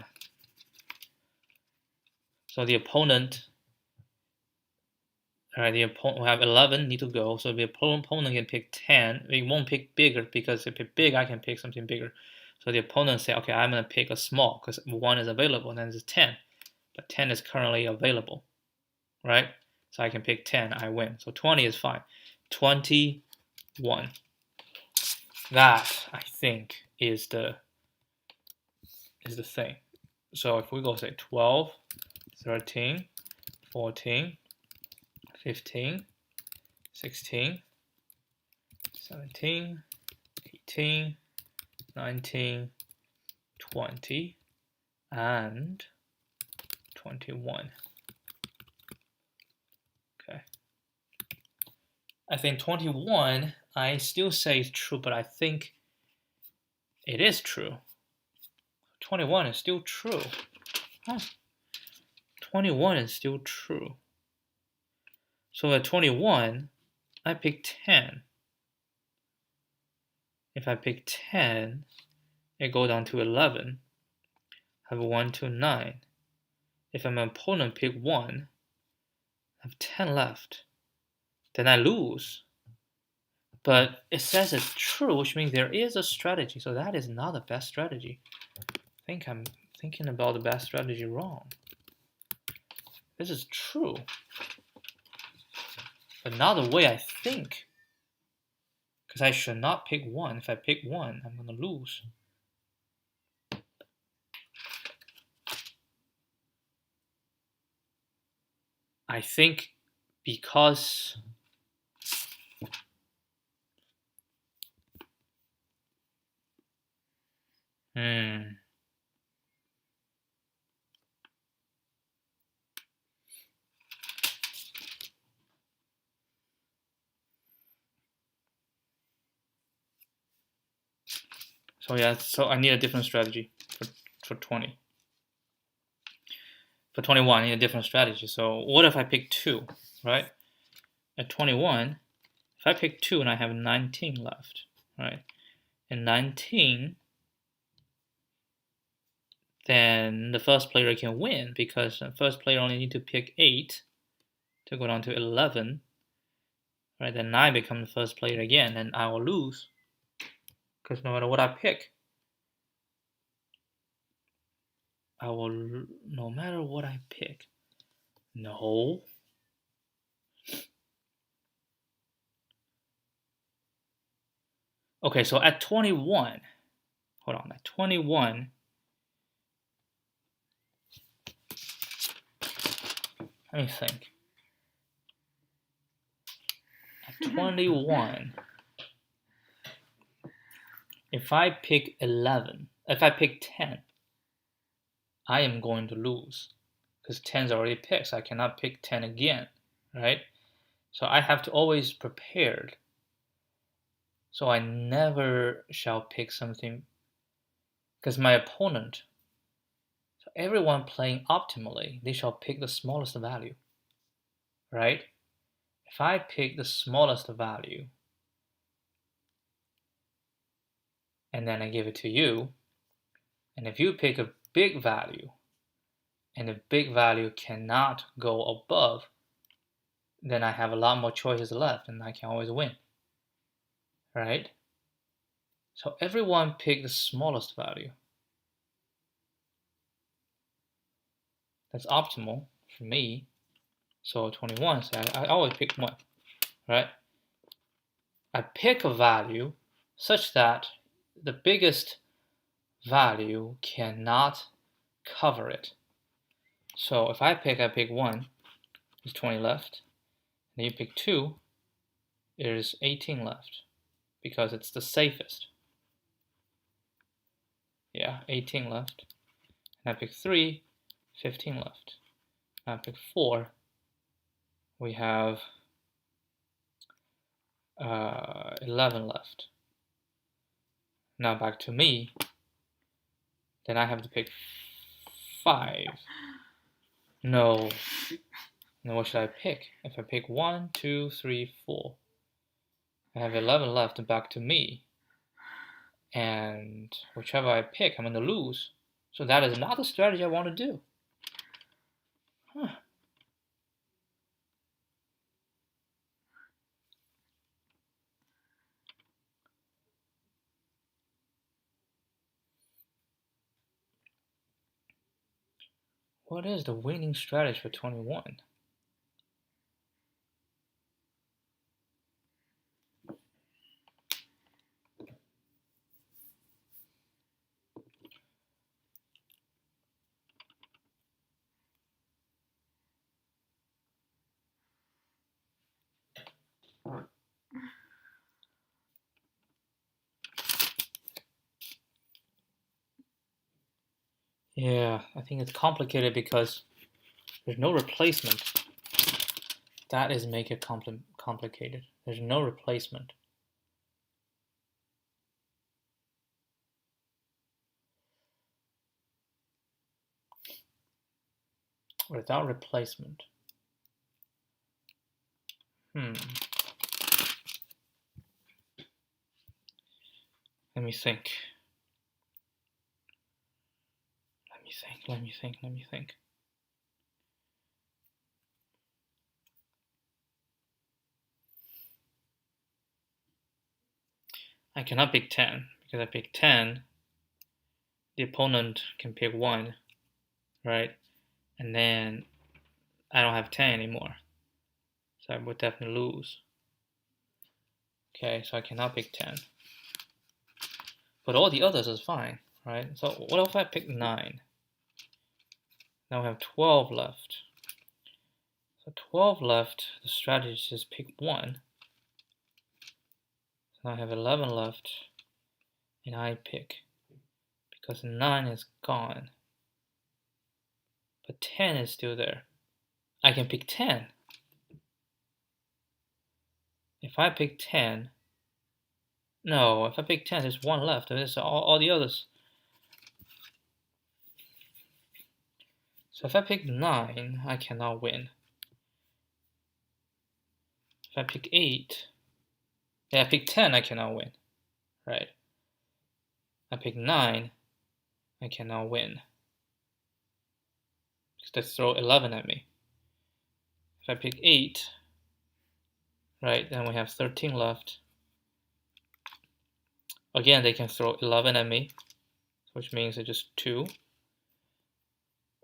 So the opponent, all right, the opponent will have 11 need to go. So the opponent can pick 10. It won't pick bigger because if it's big, I can pick something bigger. So the opponent say, okay, I'm going to pick a small because 1 is available, and then there's 10. But 10 is currently available, right? So I can pick 10, I win. So 20 is fine. 21. That, I think, is the thing. So if we go say 12, 13, 14, 15, 16, 17, 18, 19, 20, and 21. Okay. I think 21, I still say it's true, but I think it is true. 21 is still true. Huh. 21 is still true. So at 21, I pick 10. If I pick 10, it goes down to 11. I have 1 to 9. If my opponent pick 1, I have 10 left. Then I lose. But it says it's true, which means there is a strategy. So that is not the best strategy. I think I'm thinking about the best strategy wrong. This is true, but not the way I think. Because I should not pick 1. If I pick 1, I'm going to lose. I think because So yeah, so I need a different strategy for 20. For 21, I need a different strategy. So what if I pick 2, right? At 21, if I pick 2 and I have 19 left, right? And 19, then the first player can win because the first player only need to pick 8 to go down to 11, right? Then 9 becomes the first player again, and I will lose because no matter what I pick, no matter what I pick. No. Okay, so at 21, hold on, at 21, let me think. At 21, if I pick 11, if I pick 10, I am going to lose because 10 is already picked, so I cannot pick 10 again, right? So I have to always prepared. So I never shall pick something because my opponent, so everyone playing optimally, they shall pick the smallest value, right? If I pick the smallest value and then I give it to you, and if you pick a big value and the big value cannot go above, then I have a lot more choices left and I can always win, right? So everyone pick the smallest value. That's optimal for me. So 21, so I always pick 1, right? I pick a value such that the biggest value cannot cover it. So if I pick 1, there's 20 left. And you pick 2, there's 18 left. Because it's the safest. Yeah, 18 left. And I pick 3, 15 left. And I pick 4, we have 11 left. Now back to me. Then I have to pick 5. No. Then what should I pick? If I pick 1, 2, 3, 4, I have 11 left and back to me. And whichever I pick, I'm going to lose. So that is not the strategy I want to do. Huh. What is the winning strategy for 21? Yeah, I think it's complicated because there's no replacement. That is make it complicated. There's no replacement. Without replacement. Let me think. Let me think. I cannot pick 10 because I pick 10. The opponent can pick 1, right? And then I don't have 10 anymore. So I would definitely lose. Okay, so I cannot pick 10. But all the others is fine, right? So what if I pick 9? Now we have 12 left. So 12 left, the strategy is just pick 1. So I have 11 left, and I pick. Because 9 is gone. But 10 is still there. I can pick 10. If I pick 10, no, if I pick 10, there's 1 left. There's all the others. So if I pick 9, I cannot win. If I pick 8, yeah, I pick 10, I cannot win, right? I pick 9, I cannot win. Because they throw 11 at me. If I pick 8, right, then we have 13 left. Again, they can throw 11 at me, which means it's just 2.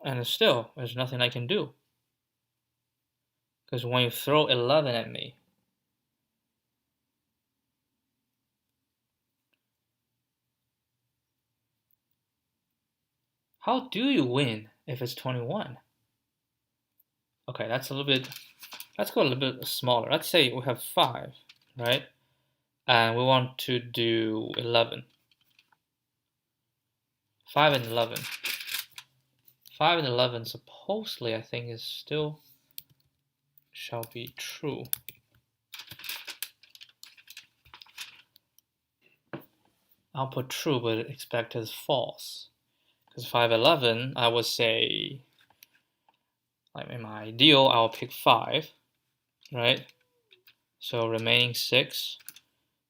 And still, there's nothing I can do. Because when you throw 11 at me, how do you win if it's 21? Okay, that's a little bit, let's go a little bit smaller. Let's say we have 5, right? And we want to do 11. 5 and 11. 5 and 11 supposedly I think is still shall be true. I'll put true but expect as false. Because 5, 11, I would say, like in my ideal, I'll pick 5, right? So remaining 6.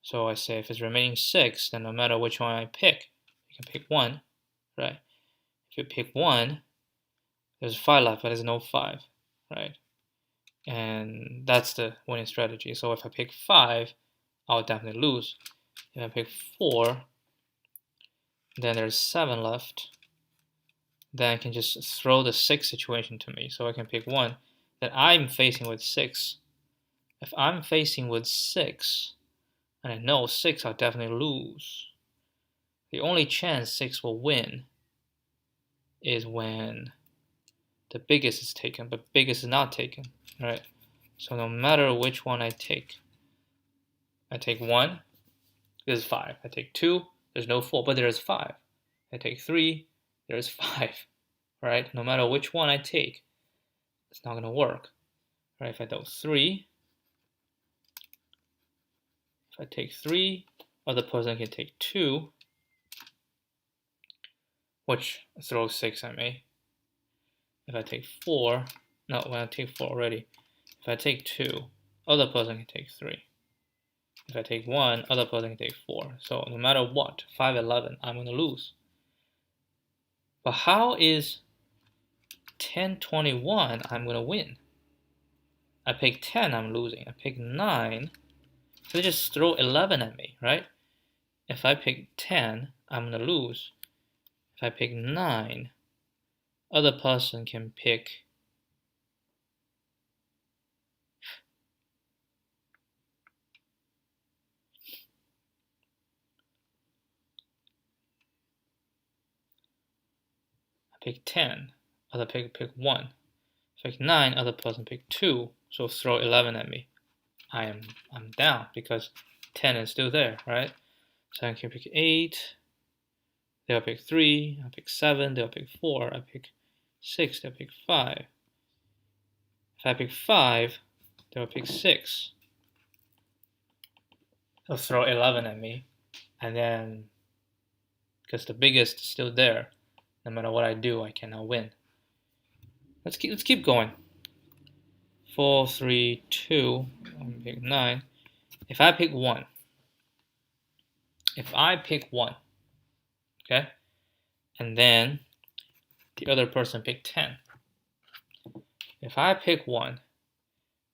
So I say if it's remaining 6, then no matter which one I pick, you can pick 1, right? If you pick 1, there's 5 left, but there's no 5, right? And that's the winning strategy. So if I pick 5, I'll definitely lose. If I pick 4, then there's 7 left. Then I can just throw the 6 situation to me. So I can pick 1 that I'm facing with 6. If I'm facing with 6, and I know 6 I'll definitely lose, the only chance 6 will win is when the biggest is taken, but biggest is not taken, right? So no matter which one I take 1, there's 5. I take 2, there's no 4, but there's 5. I take 3, there's 5, right? No matter which one I take, it's not gonna work, right? If I do 3, if I take 3, other person can take 2, which throws 6 at me. If I take 4, no, when I take 4 already. If I take 2, other person can take 3. If I take 1, other person can take 4. So no matter what, 5, 11, I'm gonna lose. But how is 10, 21, I'm gonna win? I pick 10, I'm losing. I pick 9, they just throw 11 at me, right? If I pick 10, I'm gonna lose. If I pick 9, other person can pick I pick 10, other pick 1. If I pick 9, other person pick 2, so throw 11 at me. I'm down because 10 is still there, right? So I can pick 8, they'll pick 3, I pick 7, they'll pick 4, I pick 6, they'll pick 5. If I pick 5, they'll pick 6. They'll throw 11 at me, and then because the biggest is still there, no matter what I do, I cannot win. Let's keep going. 4, 3, 2. I'm gonna pick 9. If I pick 1, okay, and then the other person pick 10. If I pick 1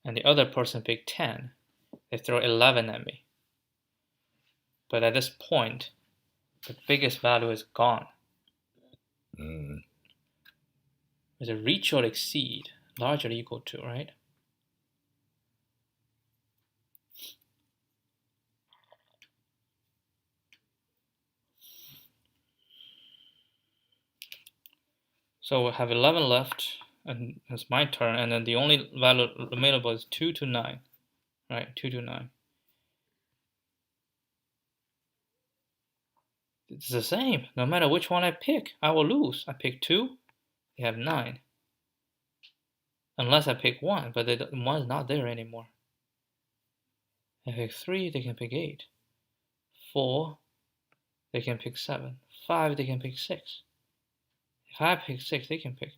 and the other person pick 10, they throw 11 at me. But at this point, the biggest value is gone. Is it reach or exceed? Larger or equal to, right? So we have 11 left, and it's my turn, and then the only value available is 2 to 9, right? 2 to 9. It's the same. No matter which one I pick, I will lose. I pick 2, they have 9. Unless I pick 1, but 1 is not there anymore. I pick 3, they can pick 8. 4, they can pick 7. 5, they can pick 6. If I pick 6, they can pick.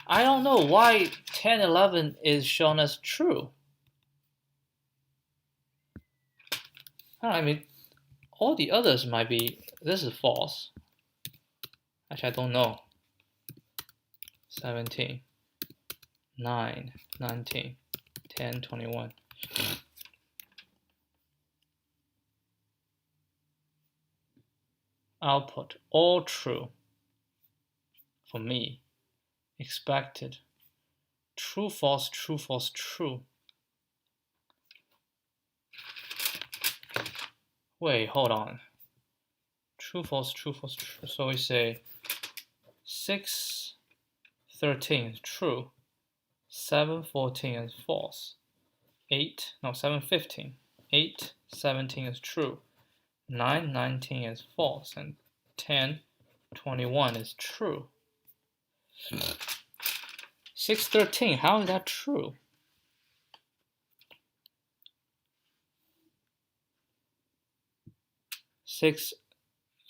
I don't know why 10, 11 is shown as true. I mean, all the others might be, this is false. Actually, I don't know. 17, 9, 19, 10, 21. Output, all true. For me, expected. True, false, true, false, true. Wait, hold on. True, false, true, false, true. So we say 6, 13 is true. 7, 14 is false. 7, 15. 8, 17 is true. 9, 19 is false. And 10, 21 is true. 6, 13, how is that true? Six,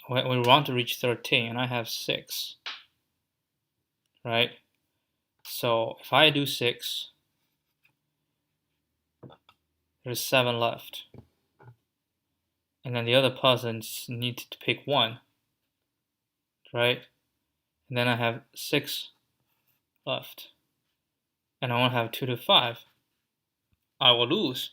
we want to reach 13, and I have 6, right? So if I do 6, there's 7 left. And then the other person needs to pick 1, right? And then I have 6 left. And I want to have 2 to 5. I will lose.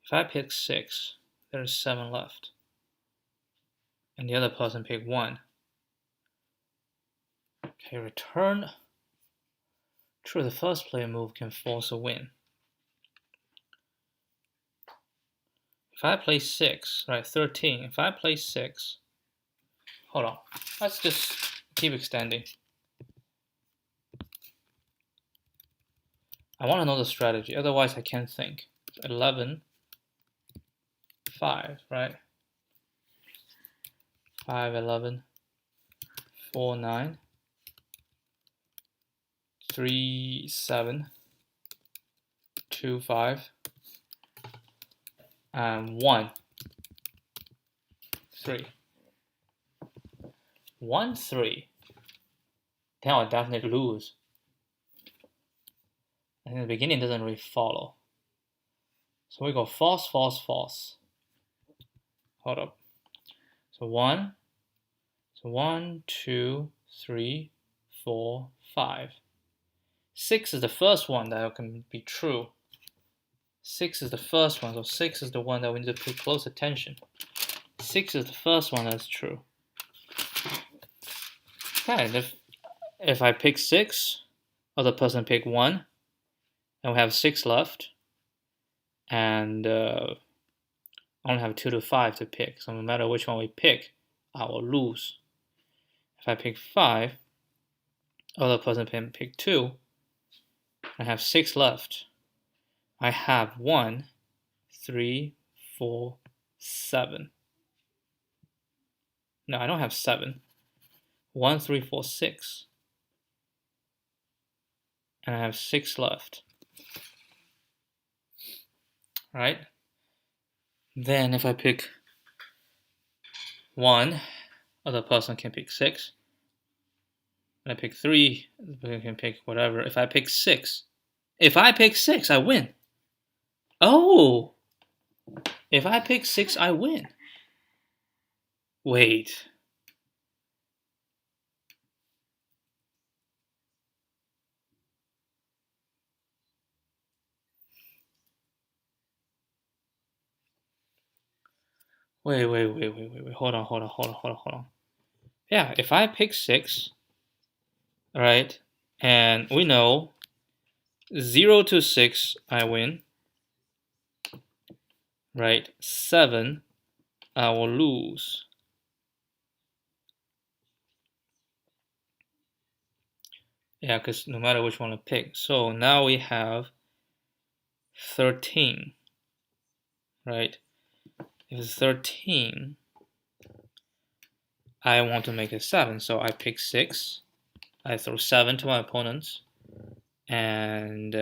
If I pick 6, there's 7 left. And the other person pick 1. Okay, return. True, the first player move can force a win. if I play 6, right, 13, if I play 6, hold on, let's just keep extending. I want to know the strategy, otherwise I can't think. 11, 5, right? 5, 11, 4, 9, 3, 7, 2, 5, and 1, 3. 1, 3. Then I'll definitely lose. And in the beginning, it doesn't really follow. So we go false, false, false. Hold up. So 1, 2, 3, 4, 5. 6 is the first one that can be true. 6 is the first one, so 6 is the one that we need to pay close attention. 6 is the first one that's true. Okay, and if I pick 6, other person pick 1, and we have 6 left, and I only have 2 to 5 to pick, so no matter which one we pick, I will lose. If I pick 5, other person can pick 2, I have 6 left. I have 1, 3, 4, 7. No, I don't have 7. 1, 3, 4, 6. And I have 6 left. Right? Then if I pick 1, other person can pick 6. And I pick 3, the person can pick whatever. If I pick 6, I win. Oh! If I pick 6, I win. Wait. Wait. Hold on. Yeah, if I pick 6, right, and we know 0 to 6, I win. Right? 7, I will lose. Yeah, because no matter which one I pick. So now we have 13. Right? If it's 13, I want to make it 7. So I pick 6. I throw 7 to my opponents. And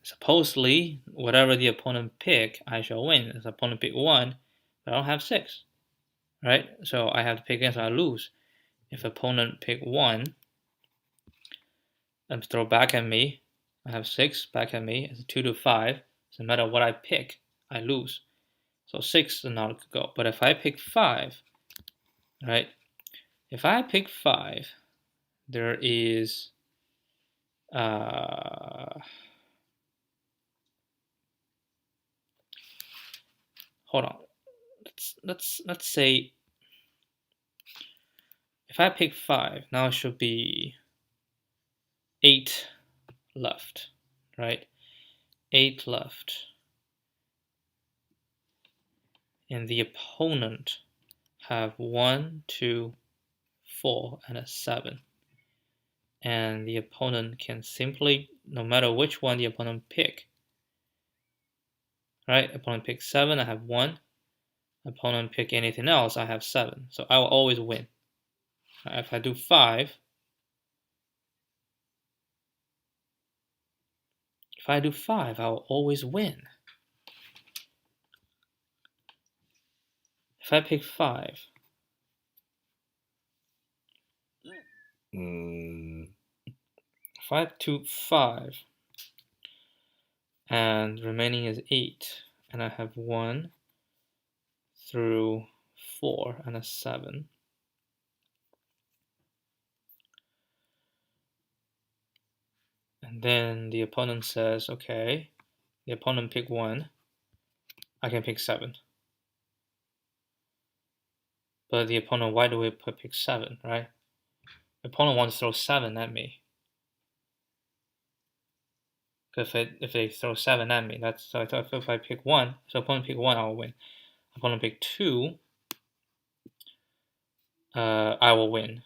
supposedly, whatever the opponent pick, I shall win. If the opponent pick 1, I don't have 6. Right? So I have to pick again, so I lose. If the opponent pick 1, and throw back at me, I have 6 back at me. It's 2 to 5. So no matter what I pick, I lose. So 6 is not a good go. But if I pick 5, right? If I pick 5, there is hold on. Let's say if I pick 5, now it should be 8 left, right? 8 left. And the opponent have 1, 2, 4, and a 7. And the opponent can simply, no matter which one the opponent pick, right? Opponent pick 7, I have 1. Opponent pick anything else, I have 7. So I will always win. If I do 5, I will always win. If I pick 5, if I do 5, and remaining is 8, and I have 1 through 4 and a 7. And then the opponent says, okay, the opponent pick 1, I can pick 7. But the opponent, why do we pick 7, right? The opponent wants to throw 7 at me. If they throw 7 at me, that's so I thought if I pick 1, so opponent pick 1, I will win. Opponent pick 2, I will win.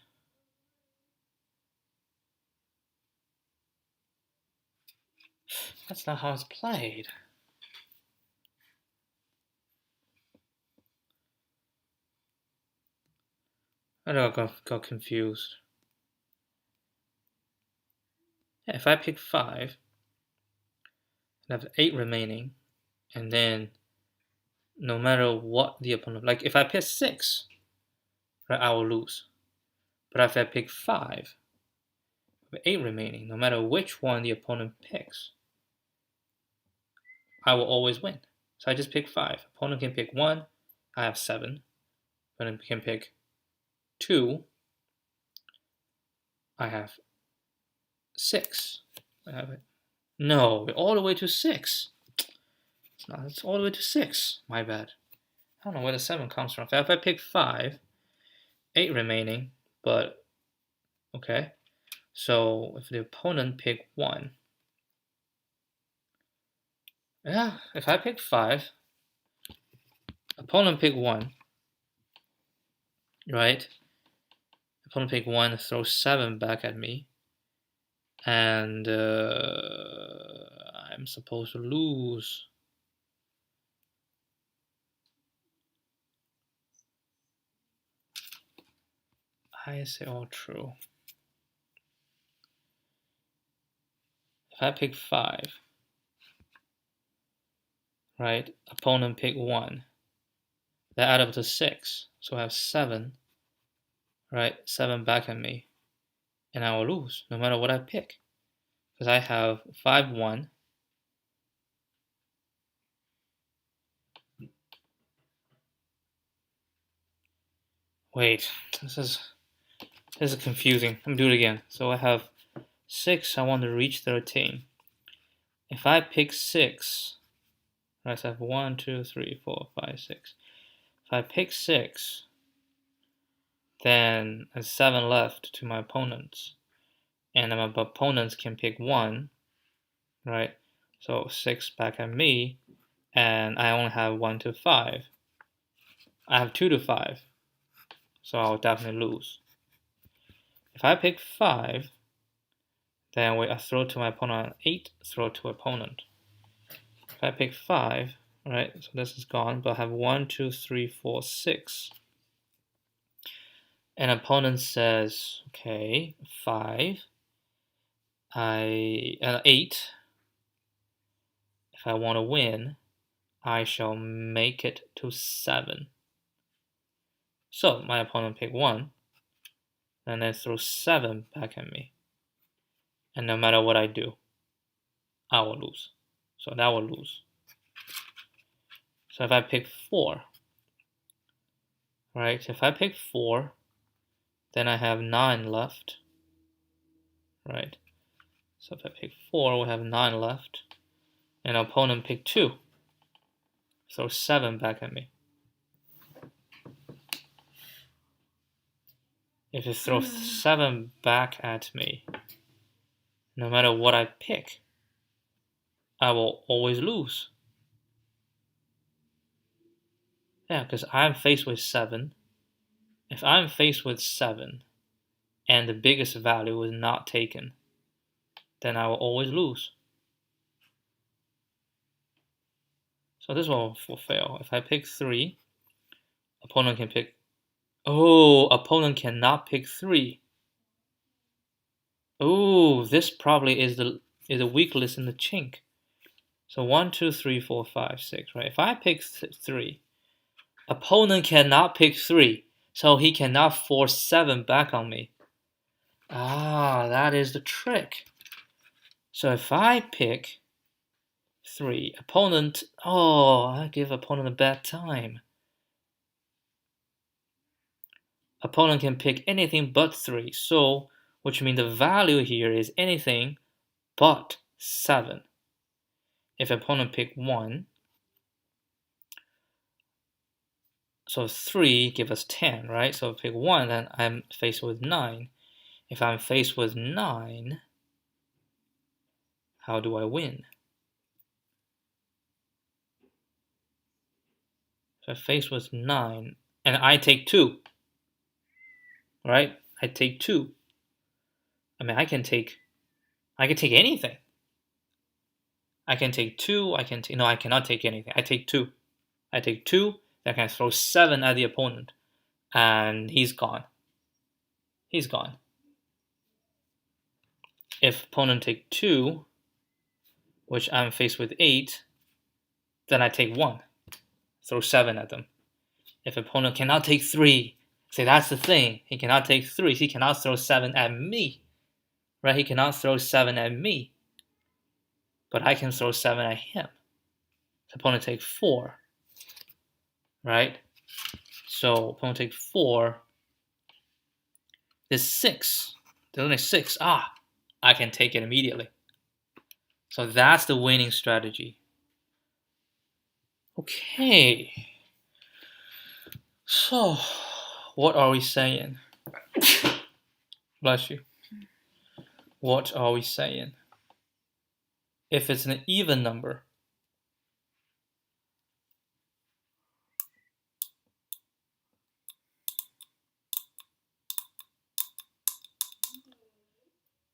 That's not how it's played. I got confused. Yeah, if I pick 5, I have 8 remaining, and then no matter what the opponent, like if I pick 6, right, I will lose. But if I pick 5, with 8 remaining, no matter which one the opponent picks, I will always win. So I just pick 5. Opponent can pick 1, I have 7. Opponent can pick 2, I have 6. I have it. No, all the way to 6. It's all the way to 6. My bad. I don't know where the 7 comes from. If I pick 5, 8 remaining, but okay. So if the opponent pick 1, yeah, if I pick 5, opponent pick 1, right? Opponent pick 1, throw 7 back at me, and I'm supposed to lose. I say all true. If I pick 5, right? Opponent pick 1. That add up to 6. So I have 7, right? 7 back at me. And I will lose no matter what I pick. Because I have 5, 1. Wait, this is confusing. Let me do it again. So I have 6, I want to reach 13. If I pick 6, right, so I have 1, 2, 3, 4, 5, 6. If I pick 6, then there's 7 left to my opponents. And my opponents can pick 1, right? So 6 back at me, and I only have 1 to 5. I have 2 to 5, so I'll definitely lose. If I pick 5, then I throw to my opponent 8, throw to opponent. If I pick 5, right, so this is gone, but I have 1, 2, 3, 4, 6. And opponent says, okay, 5, 8. If I want to win, I shall make it to 7. So my opponent pick 1, and then throw 7 back at me. And no matter what I do, I will lose. So that will lose. So if I pick 4, right? If I pick 4, then I have 9 left, right? So if I pick 4, we have 9 left. And opponent pick 2, throw 7 back at me. If you throw 7 back at me, no matter what I pick, I will always lose. Yeah, because I'm faced with 7. If I'm faced with 7 and the biggest value is not taken, then I will always lose. So this one will fail. If I pick 3, opponent can pick. Oh, opponent cannot pick 3. Oh, this probably is the weakness in the chink. So 1, 2, 3, 4, 5, 6, right? If I pick 3, opponent cannot pick 3, so he cannot force 7 back on me. Ah, that is the trick. So if I pick 3, opponent, I give opponent a bad time. Opponent can pick anything but 3, so which means the value here is anything but 7. If opponent pick 1, so 3 give us 10, right? So if I pick 1, then I'm faced with 9. If I'm faced with 9, How do I win? If I face with 9 and I take 2, right? I take 2. I mean, I can take anything. I can take 2. No, I cannot take anything. I take 2. I take 2. Then I can throw 7 at the opponent, and he's gone. He's gone. If opponent take 2, which I'm faced with 8, then I take 1. Throw 7 at them. If opponent cannot take 3, say that's the thing. He cannot take 3. He cannot throw 7 at me. Right? He cannot throw 7 at me. But I can throw 7 at him. If opponent take 4. Right? So opponent take 4. There's 6. There's only 6. I can take it immediately. So that's the winning strategy. Okay. So, what are we saying? Bless you. What are we saying? If it's an even number,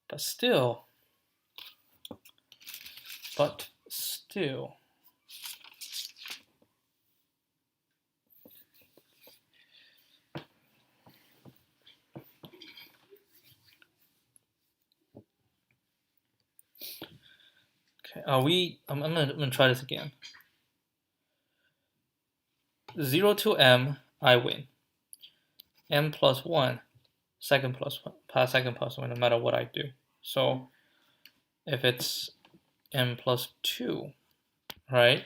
but still, okay, I'm gonna try this again. 0 to m, I win. M plus 1, second plus 1, no matter what I do. So if it's m plus 2, right?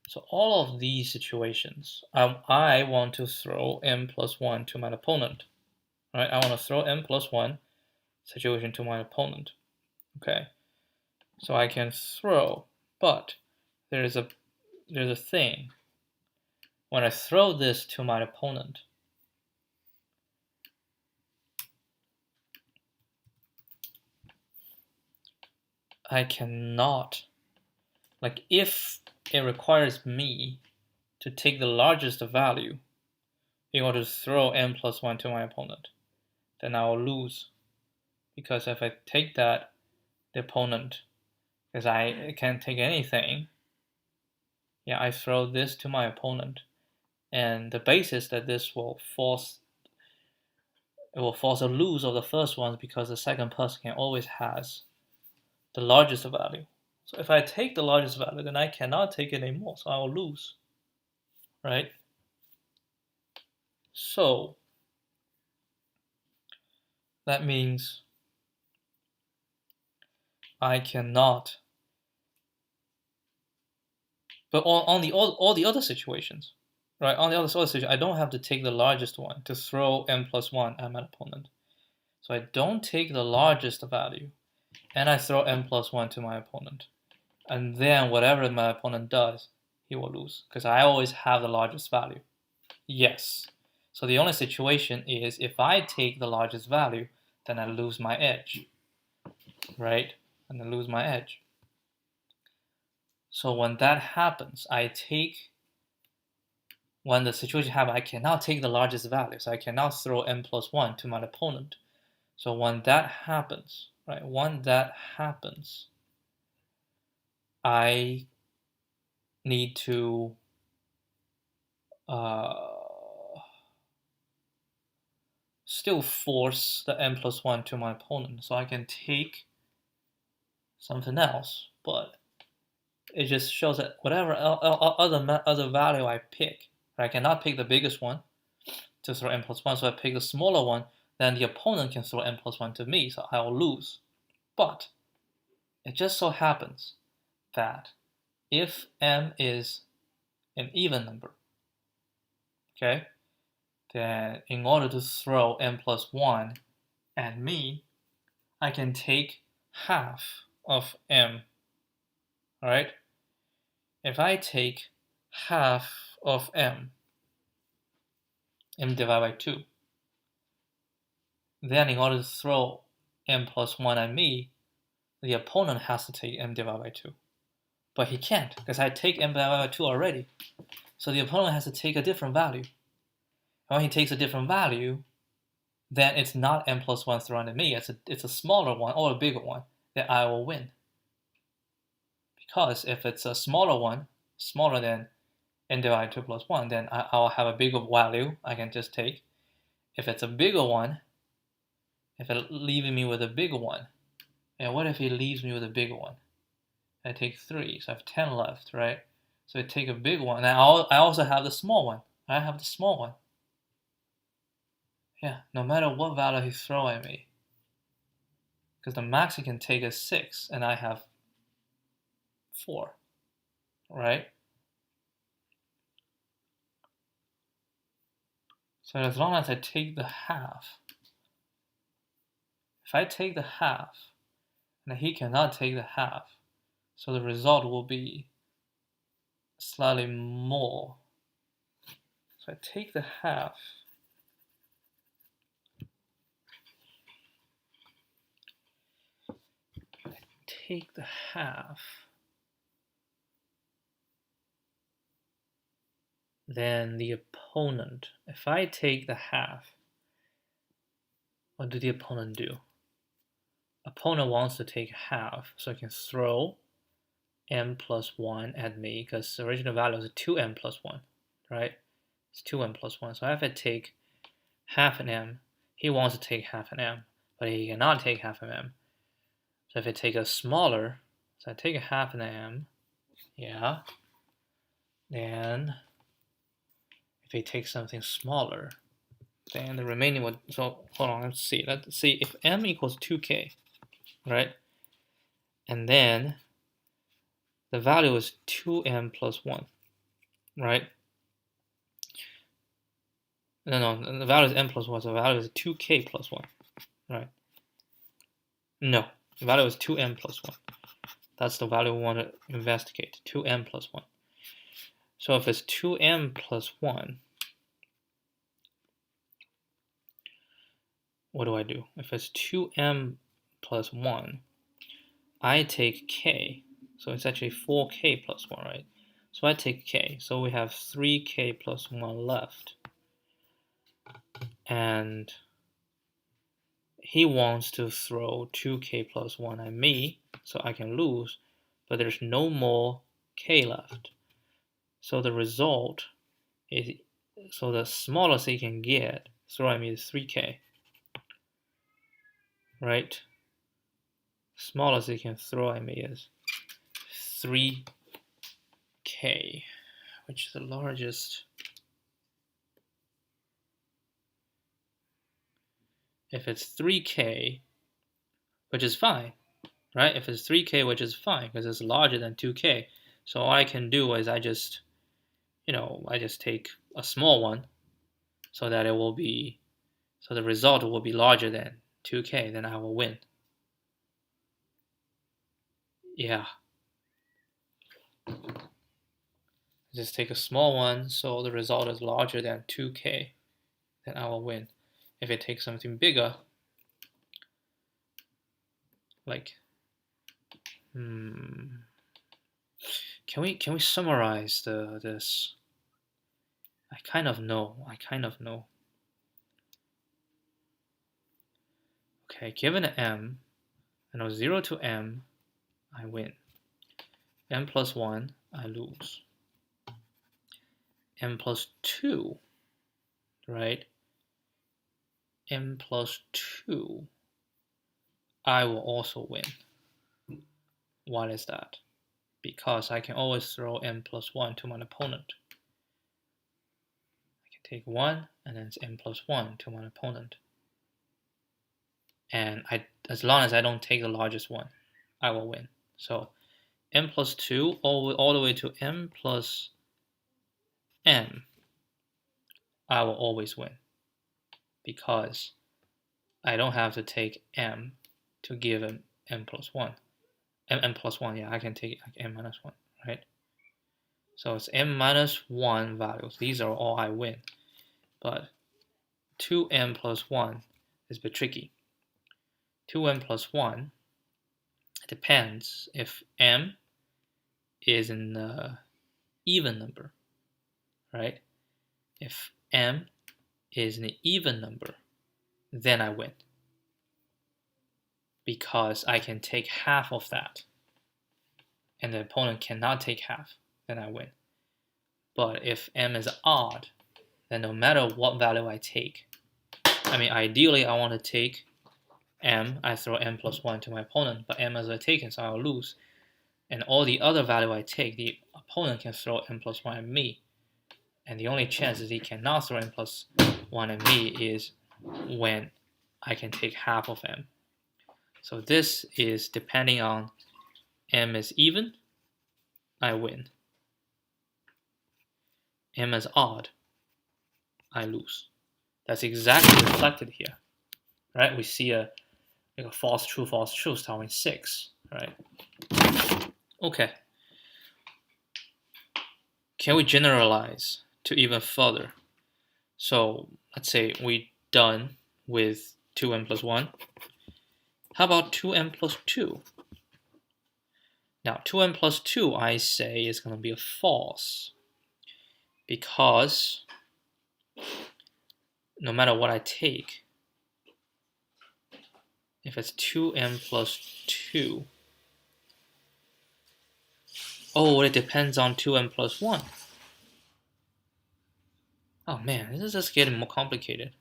So all of these situations, I want to throw m plus 1 to my opponent. Right? I want to throw m plus 1 situation to my opponent. Okay. So I can throw, but there's a thing. When I throw this to my opponent, I cannot, like if it requires me to take the largest value in order to throw m plus 1 to my opponent, then I will lose. Because if I take that, the opponent, because I can't take anything, I throw this to my opponent. And the basis that this will force a lose of the first one because the second person always has the largest value. So if I take the largest value, then I cannot take it anymore, so I will lose. Right? So that means I cannot. But on all the other situations, right? On the other situation, I don't have to take the largest one to throw m plus 1 at my opponent. So I don't take the largest value, and I throw m plus 1 to my opponent. And then whatever my opponent does, he will lose, because I always have the largest value. Yes. So the only situation is if I take the largest value, then I lose my edge. Right? And I lose my edge. So when that happens, when the situation happens, I cannot take the largest value, so I cannot throw m plus 1 to my opponent. So when that happens, right, I need to still force the m plus 1 to my opponent. So I can take something else, but it just shows that whatever other value I pick, I cannot pick the biggest one to throw m plus 1, so I pick the smaller one, then the opponent can throw m plus 1 to me, so I will lose. But it just so happens that if m is an even number, okay, then in order to throw m plus 1 at me, I can take half of m. Alright? If I take half of m divided by 2, then in order to throw m plus 1 at me, the opponent has to take m divided by 2. But he can't, because I take m divided by 2 already. So the opponent has to take a different value. And when he takes a different value, then it's not m plus 1 thrown at me. It's a smaller one or a bigger one that I will win. Because if it's a smaller one, smaller than n divided by 2 plus 1, then I'll have a bigger value I can just take. If it's a bigger one, if it leaves me with a bigger one, and what if it leaves me with a bigger one? I take 3, so I have 10 left, right? So I take a big one, and I also have the small one. I have the small one. Yeah, no matter what value he throws at me. Because the max he can take is 6, and I have 4, right? So as long as I take the half, if I take the half, and he cannot take the half, so the result will be slightly more. So I take the half. Take the half, then the opponent, if I take the half, what do the opponent do? Opponent wants to take half, so I can throw m plus 1 at me, because the original value is 2m plus 1, right? It's 2m plus 1, so I have to take half an m. He wants to take half an m, but he cannot take half an m. So if I take a smaller, so I take a half an m, yeah, then if I take something smaller, then the remaining would, so hold on, let's see if m equals 2k, right? And then the value is 2m plus 1, right? No, the value is m plus 1, so the value is 2k plus 1, right? No, the value is 2m plus 1. That's the value we want to investigate, 2m plus 1. So if it's 2m plus 1, what do I do? If it's 2m plus 1, I take k, so it's actually 4k plus 1, right? So I take k, so we have 3k plus 1 left. And he wants to throw 2k plus 1 at me, so I can lose, but there's no more k left. So the result is, so the smallest he can get throw at me is 3k, right? Smallest he can throw at me is 3k, which is the largest. If it's 3k, which is fine, right? If it's 3k, which is fine, because it's larger than 2k. So all I can do is I just take a small one, so that it will be, so the result will be larger than 2k, then I will win. Yeah. Just take a small one, so the result is larger than 2k, then I will win. If it takes something bigger, like, can we summarize this? I kind of know. Okay, given m, I know 0 to m, I win. M plus 1, I lose. M plus 2, right? M plus 2, I will also win. Why is that? Because I can always throw m plus 1 to my opponent. I can take 1, and then it's m plus 1 to my opponent. And as long as I don't take the largest one, I will win. So m plus 2 all the way to m plus m, I will always win. Because I don't have to take m to give him m plus 1. M plus 1, yeah, I can take m minus 1, right? So it's m minus 1 values. These are all I win. But 2m plus 1 is a bit tricky. 2m plus 1 It depends if m is an even number, right? If m is an even number, then I win, because I can take half of that, and the opponent cannot take half, then I win. But if m is odd, then no matter what value I take, I mean, ideally I want to take m, I throw m plus 1 to my opponent, but m is taken, so I'll lose. And all the other value I take, the opponent can throw m plus 1 at me. And the only chance that he cannot throw m plus 1 at me is when I can take half of m. So this is depending on m is even, I win. M is odd, I lose. That's exactly reflected here, right? We see a false, true, starting 6, right? Okay. Can we generalize to even further? So let's say we're done with 2m plus 1. How about 2m plus 2? Now 2m plus 2, I say, is going to be a false, because no matter what I take, if it's 2m plus 2, oh, it depends on 2m plus 1. Oh man, this is just getting more complicated.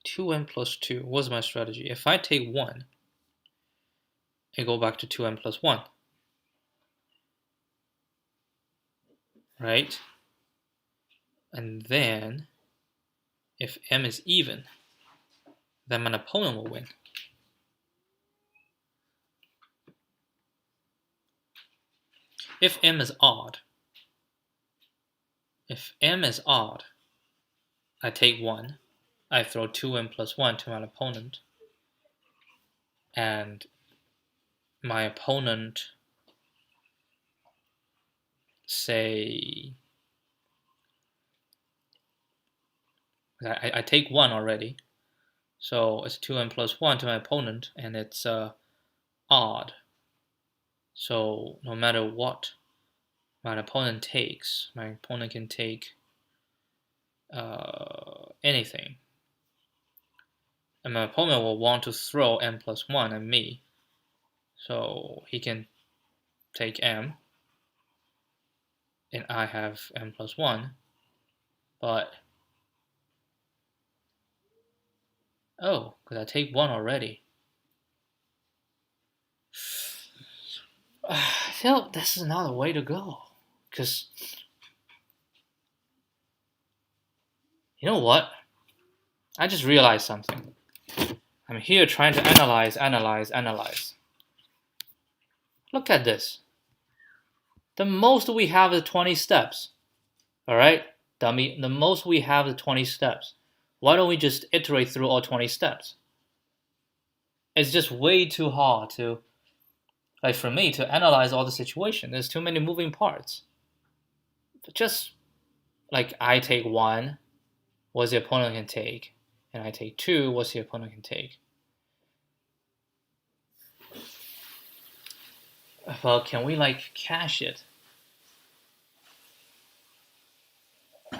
2m plus 2, what's my strategy? If I take 1, I go back to 2m plus 1. Right? And then, if m is even, then my opponent will win. If m is odd, I take 1, I throw 2m plus 1 to my opponent, and my opponent, say, I take 1 already, so it's 2m plus 1 to my opponent, and it's odd. So no matter what my opponent takes, my opponent can take anything. And my opponent will want to throw m plus 1 at me. So he can take m, and I have m plus 1. But, oh, because I take 1 already. I feel this is not the way to go. Because, you know what? I just realized something. I'm here trying to analyze. Look at this. The most we have is 20 steps. Alright, dummy, the most we have is 20 steps. Why don't we just iterate through all 20 steps? It's just way too hard to, like, for me to analyze all the situation. There's too many moving parts. But just, like, I take 1, what's the opponent can take? And I take 2, what's the opponent can take? Well, can we, like, cache it?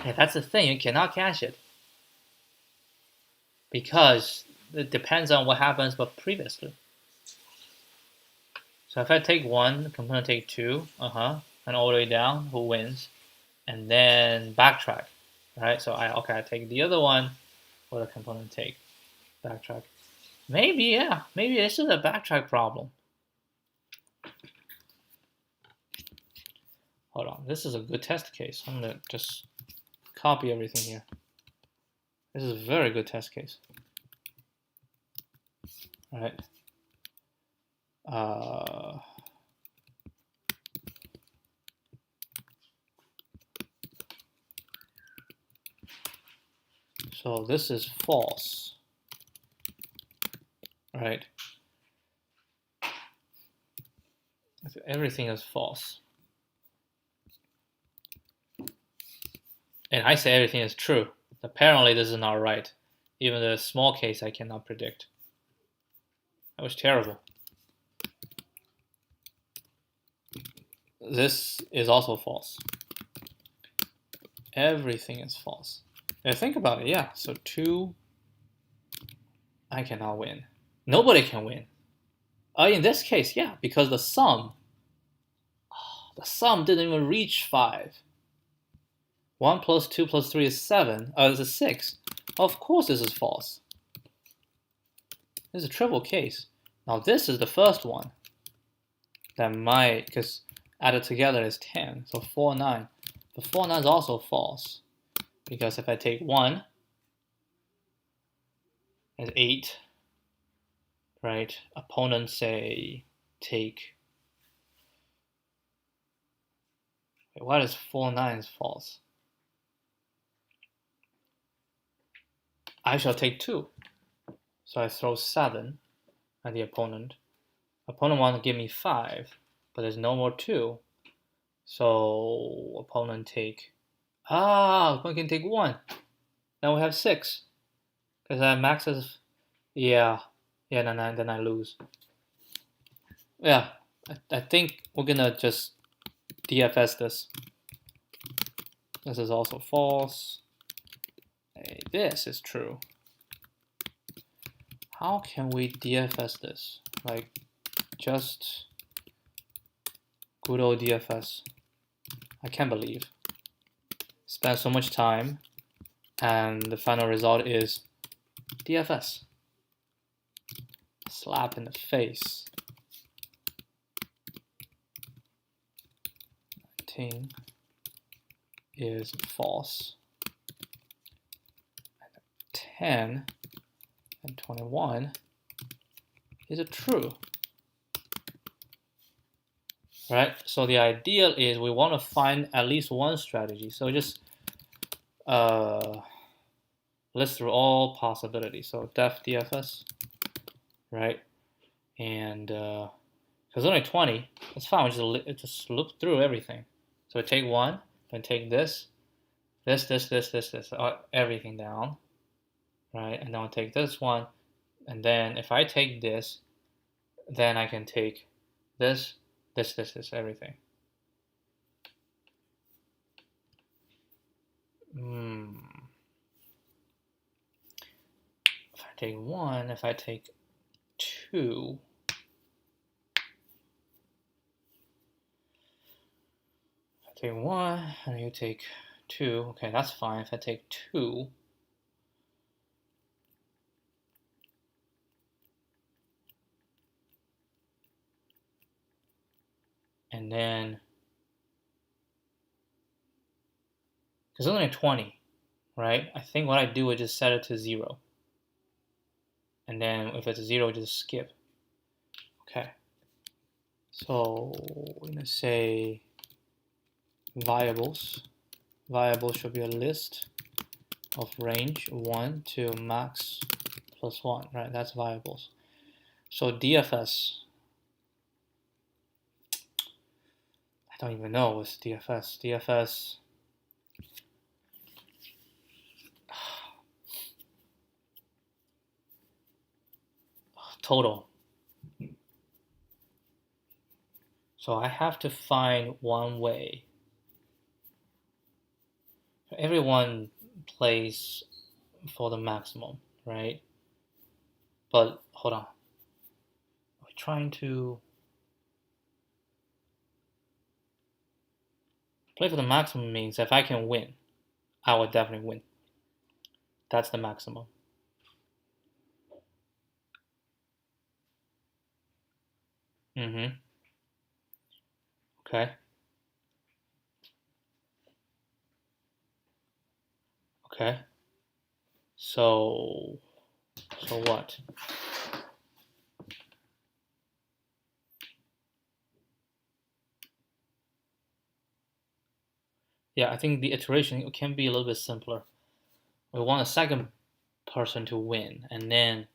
Yeah, that's the thing, you cannot cache it. Because it depends on what happens but previously. So if I take 1, the component take 2, and all the way down, who wins? And then backtrack, right? So I take the other one, what the component take? Backtrack. Maybe this is a backtrack problem. Hold on, this is a good test case. I'm gonna just copy everything here. This is a very good test case. All right. So this is false, right? Everything is false. And I say everything is true. Apparently this is not right. Even the small case I cannot predict. That was terrible. This is also false. Everything is false. Now think about it, yeah. So 2, I cannot win. Nobody can win. In this case, yeah, because the sum didn't even reach 5. 1 plus 2 plus 3 is 7. This is 6. Of course this is false. This is a triple case. Now this is the first one. That might, because added together is 10. So 4, 9. But 4, 9 is also false. Because if I take 1, it's 8. Right? Opponents say take. Wait, why is 4, 9 is false? I shall take 2. So I throw 7 at the opponent. Opponent wants to give me 5, but there's no more 2. So opponent take. Opponent can take 1. Now we have 6. Because that maxes. Yeah, then I lose. Yeah, I think we're gonna just DFS this. This is also false. Hey, this is true. How can we DFS this? Like, just good old DFS. I can't believe. Spent so much time, and the final result is DFS. Slap in the face. 19 is false. 10 and 21 is a true. Right? So the ideal is we want to find at least one strategy. So just list through all possibilities. So def DFS, right? And because only 20, it's fine. We just look through everything. So take 1, then take this, everything down, right? And then I'll take this one, and then if I take this, then I can take this, everything. If I take 1, if I take 2, if I take 1, and you take 2, okay, that's fine. If I take 2, and then, because it's only 20, right? I think what I do is just set it to 0. And then if it's 0, just skip. Okay. So we're gonna say variables. Variables should be a list of range 1 to max plus 1, right? That's variables. So DFS, I don't even know what's DFS. DFS, total. So I have to find one way. Everyone plays for the maximum, right? But hold on. We're trying to play for the maximum means if I can win, I will definitely win. That's the maximum. Okay. Okay. So what? Yeah, I think the iteration can be a little bit simpler. We want a second person to win, and then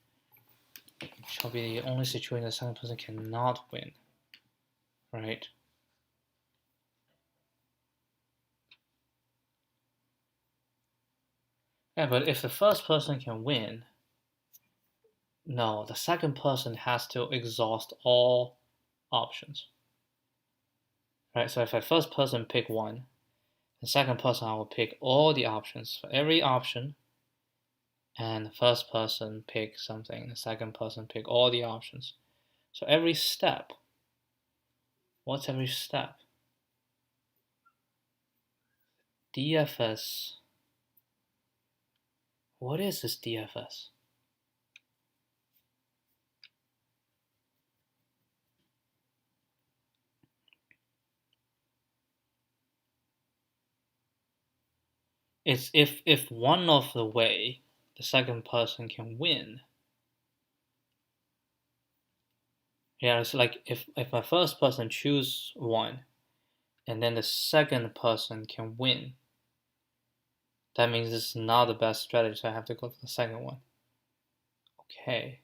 it shall be the only situation the second person cannot win, right? Yeah, but if the first person can win, No, the second person has to exhaust all options. Right, so if I first person pick one, the second person I will pick all the options for every option, and the first person pick something, the second person pick all the options. So every step, what's every step? DFS. What is this DFS? It's if one of the way the second person can win. Yeah, it's like if my first person choose one, and then the second person can win, that means this is not the best strategy, so I have to go for the second one. Okay.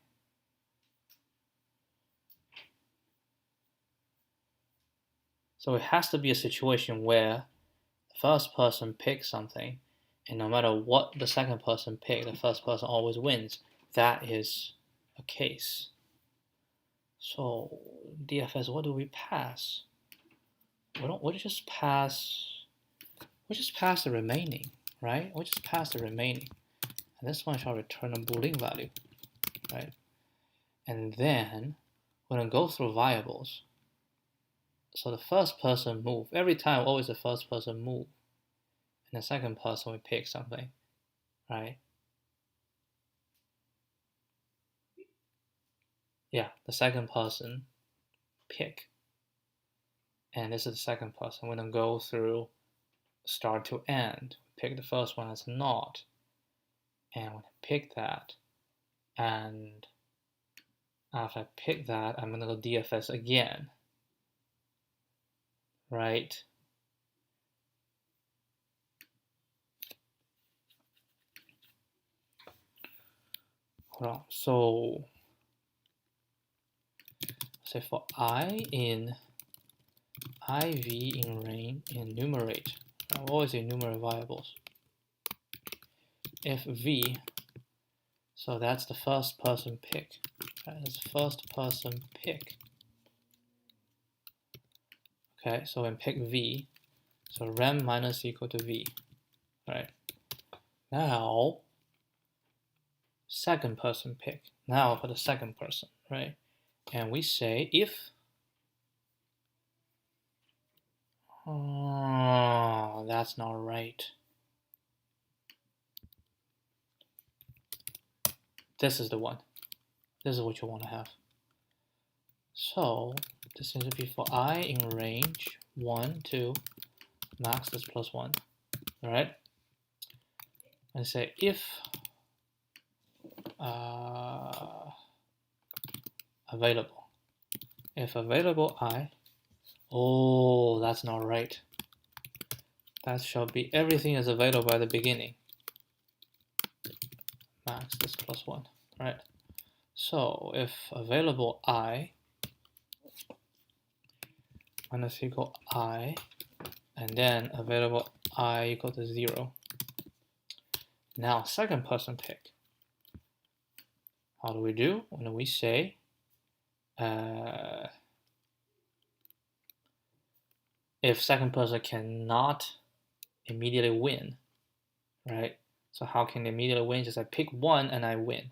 So it has to be a situation where the first person picks something, and no matter what the second person picks, the first person always wins. That is a case. So DFS, what do we pass? We just pass. We just pass the remaining, right? We just pass the remaining, and this one shall return a Boolean value, right? And then we're gonna go through variables. So the first person move. Every time, always the first person move, and the second person we pick something, right? Yeah, the second person pick, and this is the second person. We're gonna go through start to end. Pick the first one as not, and when I pick that, and after I pick that, I'm gonna go DFS again, right? Hold on. So say for I in IV in range enumerate. I always enumerate variables. If V, so that's the first person pick. Right? That's first person pick. Okay, so when pick V, so rem minus equal to V. Right. Now second person pick. Now for the second person, right? And we say if oh, that's not right. This is the one. This is what you want to have. So this needs to be for I in range 1, 2, max is plus 1. Alright? And say if available. If available I, oh, that's not right. That shall be everything is available at the beginning. Max is plus 1. Right? So if available I minus equal I, and then available I equal to 0. Now second person pick. How do we do? When we say if second person cannot immediately win, right? So how can they immediately win? Just I pick one and I win.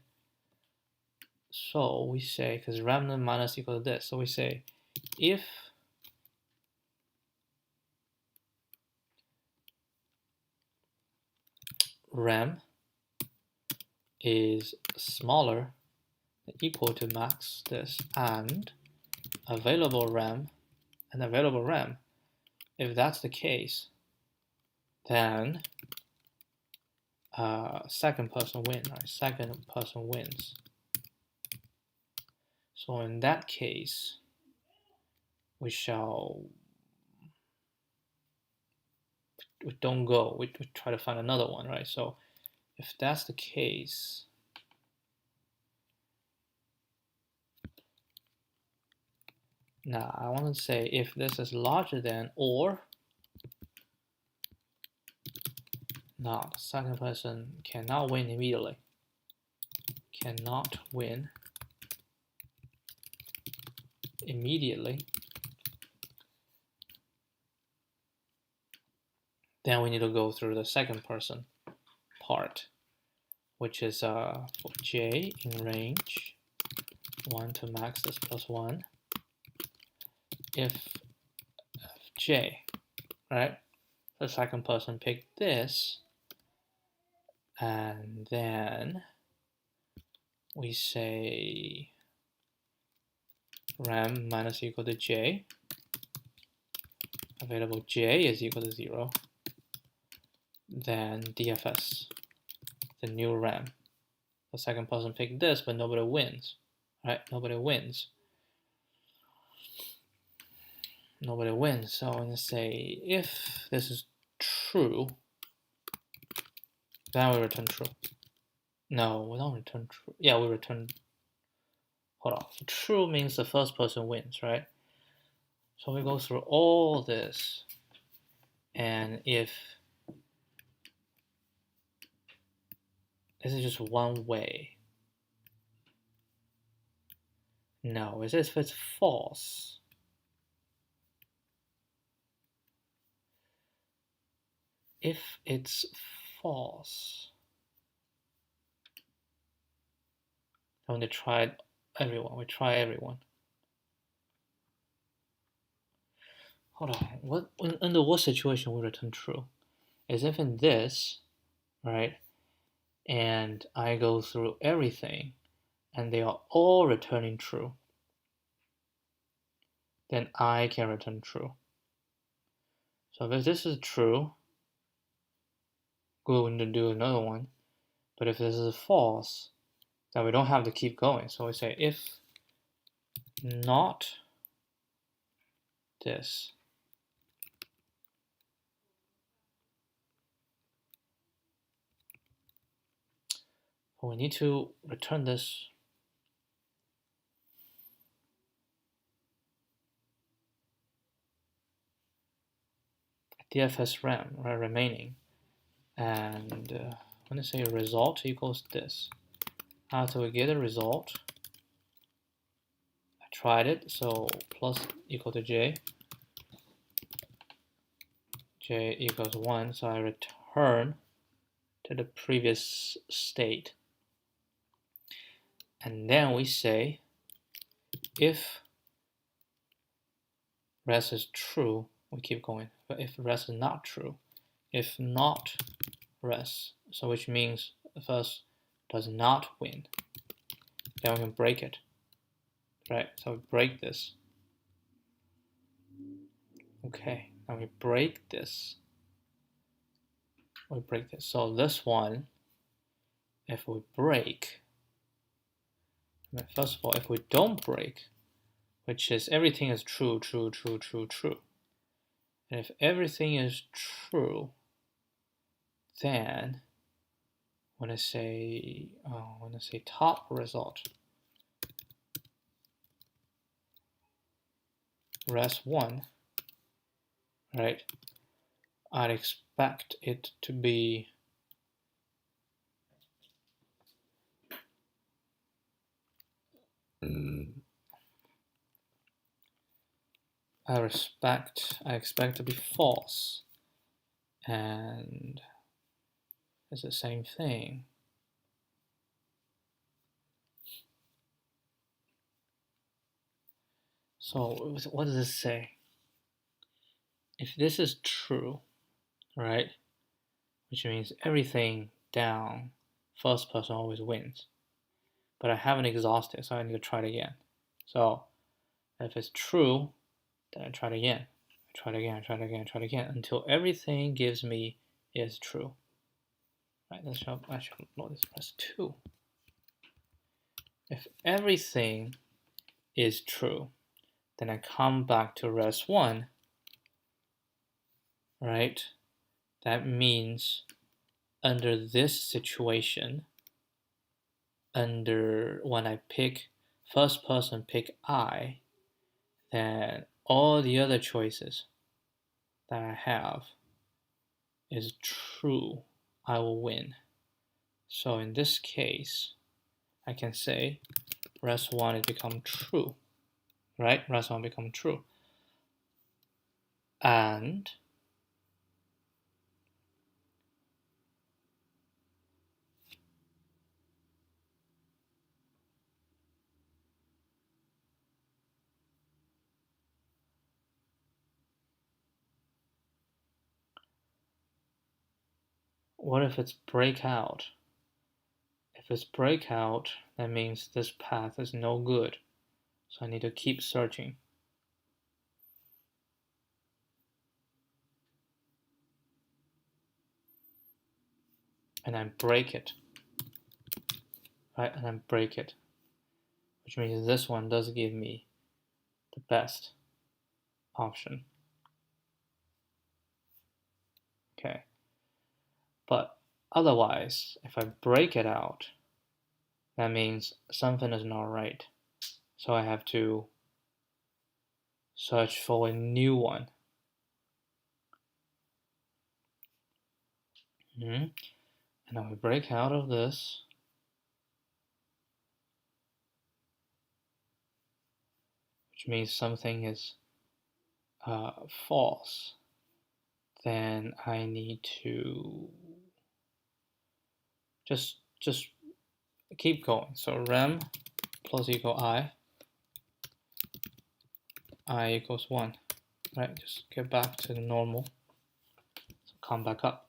So we say, because random minus equal to this, so we say if rem is smaller than equal to max this and available rem and available rem, if that's the case, then second person wins, right? Second person wins. So in that case, we don't go, we try to find another one, right? So if that's the case, now I want to say if this is larger than or, now the second person cannot win immediately. cannot win immediately, then we need to go through the second person part, which is for j in range 1 to max this plus 1, if j, right? The second person picked this, and then we say rem minus equal to j, available j is equal to 0, then DFS, the new rem. The second person picked this, but nobody wins, right? Nobody wins. Nobody wins. So I'm going to say if this is true, then we return true. No, we don't return true. Yeah, we return. Hold on. True means the first person wins, right? So we go through all this, and if this is just one way, no, it says if it's false. If it's false, then we try everyone. We try everyone. Hold on. What under what situation we return true? Is if in this, right? And I go through everything, and they are all returning true, then I can return true. So if this is true, we're going to do another one. But if this is false, then we don't have to keep going. So we say if not this, we need to return this DFS rem, right, remaining, and I'm going to say result equals this. How do we get a result? I tried it, so plus equal to j equals 1, so I return to the previous state. And then we say if res is true, we keep going. But if res is not true, if not res, so which means the first does not win, then we can break it, right? So we break this. Okay, now we break this. We break this. So this one, if we break, first of all, if we don't break, which is everything is true, true, true, true, true. And if everything is true, then when I say top result, res 1, right? I'd expect it to be I expect to be false, and it's the same thing. So what does this say? If this is true, right, which means everything down, first person always wins. But I haven't exhausted, so I need to try it again. So if it's true, then I try it again. I try it again, I try it again, I try it again, until everything gives me is true. Right, I should load this press 2. If everything is true, then I come back to res 1, right? That means under this situation, under when I pick first person pick I, then all the other choices that I have is true. I will win. So in this case, I can say res1 is become true, right? Res1 become true. And what if it's breakout? If it's breakout, that means this path is no good. So I need to keep searching. And I break it. Right? And I break it. Which means this one does give me the best option. Okay. But otherwise, if I break it out, that means something is not right. So I have to search for a new one. And then we break out of this. Which means something is false. Then I need to just keep going. So rem plus equal I equals 1. Right, just get back to the normal. So come back up.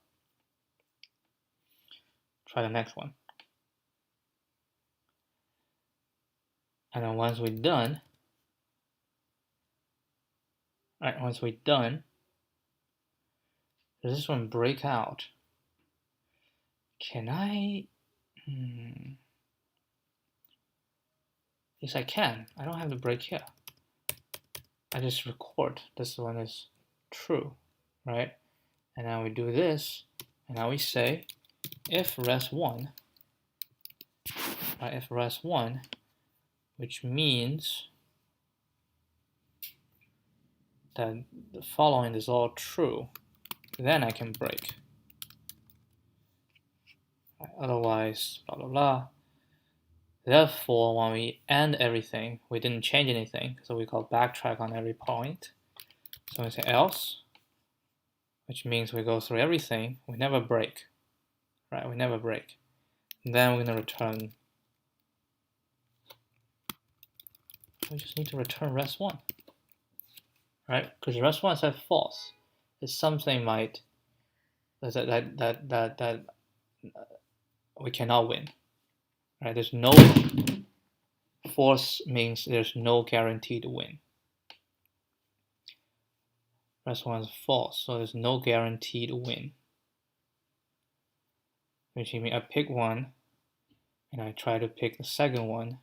Try the next one. And then once we're done, right, once we're done, does this one break out? Can I? Yes, I can. I don't have to break here. I just record this one is true, right? And now we do this, and now we say if res1, right, if res1, which means that the following is all true, then I can break. Right, otherwise, blah, blah, blah. Therefore, when we end everything, we didn't change anything, so we call backtrack on every point. So we say else, which means we go through everything, we never break, right? We never break. And then we're going to return, we just need to return res1, right? Because res1 said false. It's something that we cannot win, right? There's no, false means there's no guaranteed win. Res1 is false, so there's no guaranteed win. Which means I pick one, and I try to pick the second one,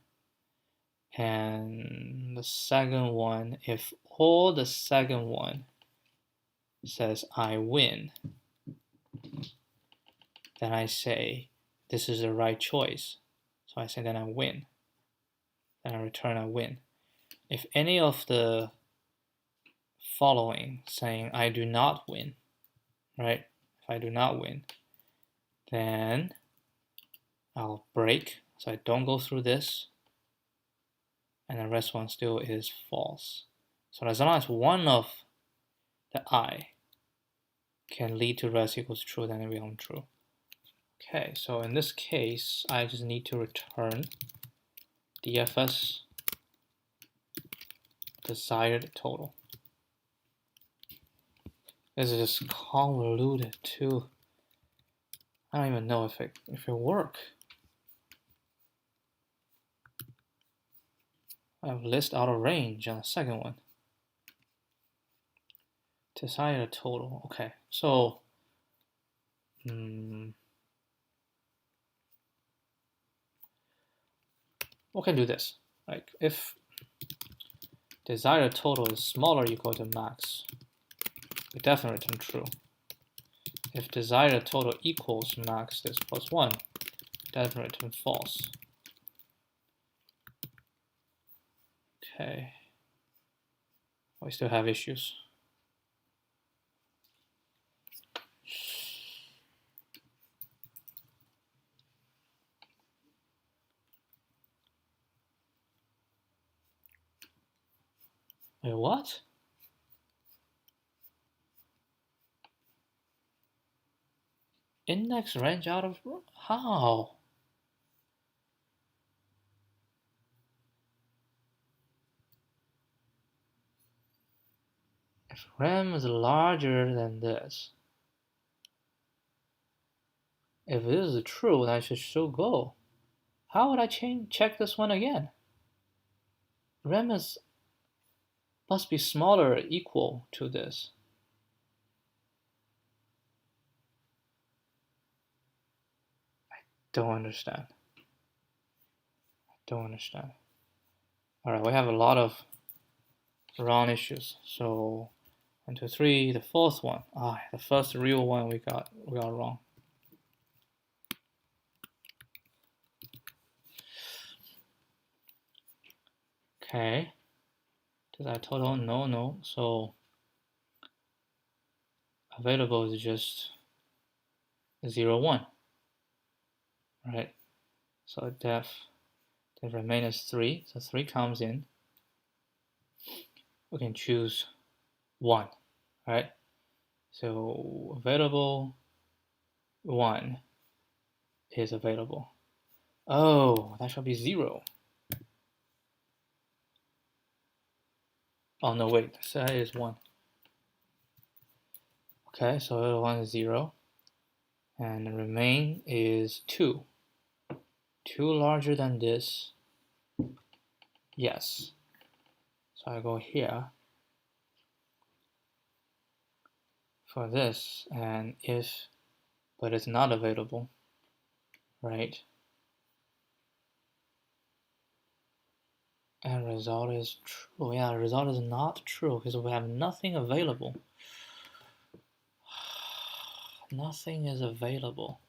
and the second one, if all the second one says I win, then I say this is the right choice. So I say then I win. Then I return I win. If any of the following saying I do not win, right? If I do not win, then I'll break, so I don't go through this, and the rest one still is false. So as long as one of the I can lead to res equals true, then it becomes true. Okay, so in this case, I just need to return DFS desired total. This is just convoluted too. I don't even know if it works. I have list out of range on the second one. Desired total. Okay, so we can do this. Like if desired total is smaller or equal to max, we definitely return true. If desired total equals max this plus 1, definitely return false. Okay. We still have issues. Wait, what? Index range out of how? If rem is larger than this, if this is true, then I should still go. How would I check this one again? Rem must be smaller or equal to this. Don't understand. Don't understand. Alright, we have a lot of wrong issues. So 1, 2, 3, the fourth one. The first real one we got wrong. Okay. Did I total? No. So available is just 0, 1. Right? So def remain is 3. So 3 comes in. We can choose 1. Right? So available 1 is available. Oh, that should be 0. Oh no, wait, that is 1. Okay, so 1 is 0. And the remain is 2. 2 larger than this. Yes. So I go here for this, and if, but it's not available, right? And result is true. Yeah, result is not true because we have nothing available. Nothing is available.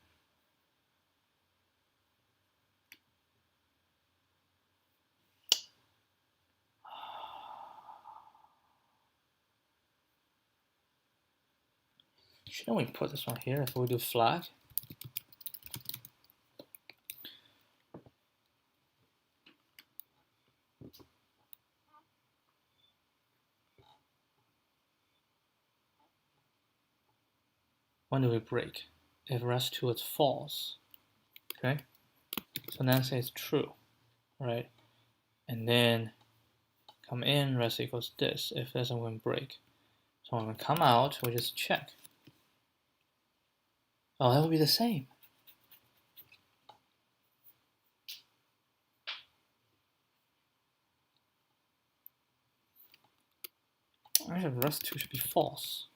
Shouldn't we put this one here if we do flag? When do we break? If rest 2 is false. Okay? So then say it's true, right? And then come in, rest equals this. If this, I'm going to break. So when we come out, we just check. Oh, that would be the same. Actually, rest 2 should be false.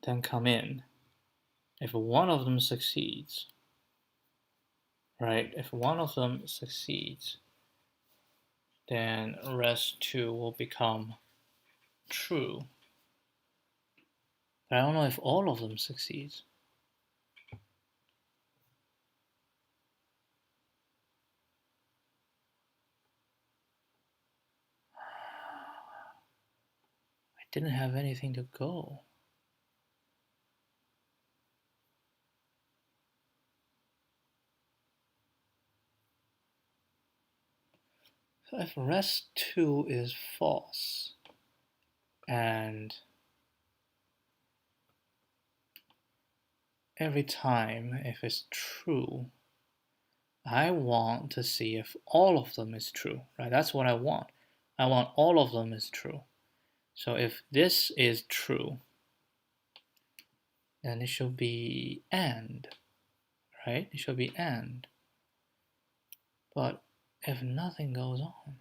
Then come in. If one of them succeeds, right? If one of them succeeds, then rest 2 will become true. But I don't know if all of them succeeds. I didn't have anything to go. So if rest 2 is false, and every time if it's true, I want to see if all of them is true, right? That's what I want. I want all of them is true. So if this is true, then it should be and, right? It should be and. But if nothing goes on,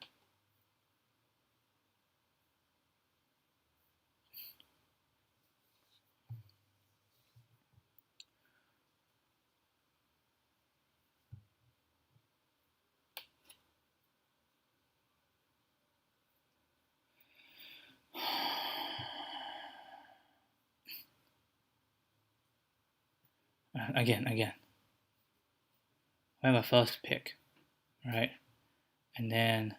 again, I have a first pick, right? And then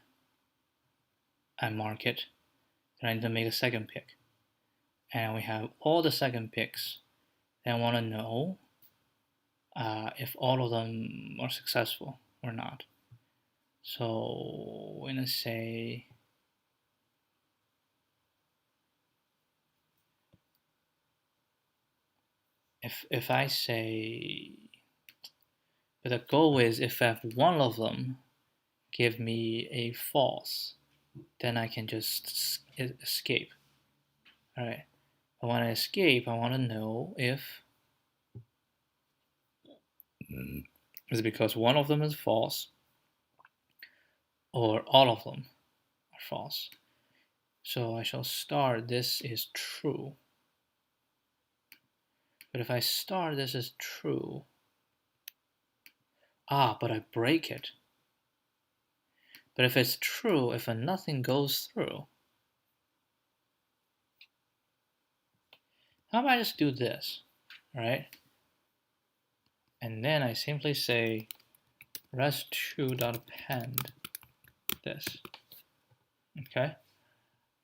I mark it, then I need to make a second pick. And we have all the second picks. Then I want to know if all of them are successful or not. So we're going to say if I say, but the goal is if I have one of them give me a false, then I can just escape. All right. But when I escape, I want to know if it's because one of them is false or all of them are false. So I shall start this is true. But if I start this is true, but I break it. But if it's true, if nothing goes through, how about I just do this, right? And then I simply say res2.append this, okay?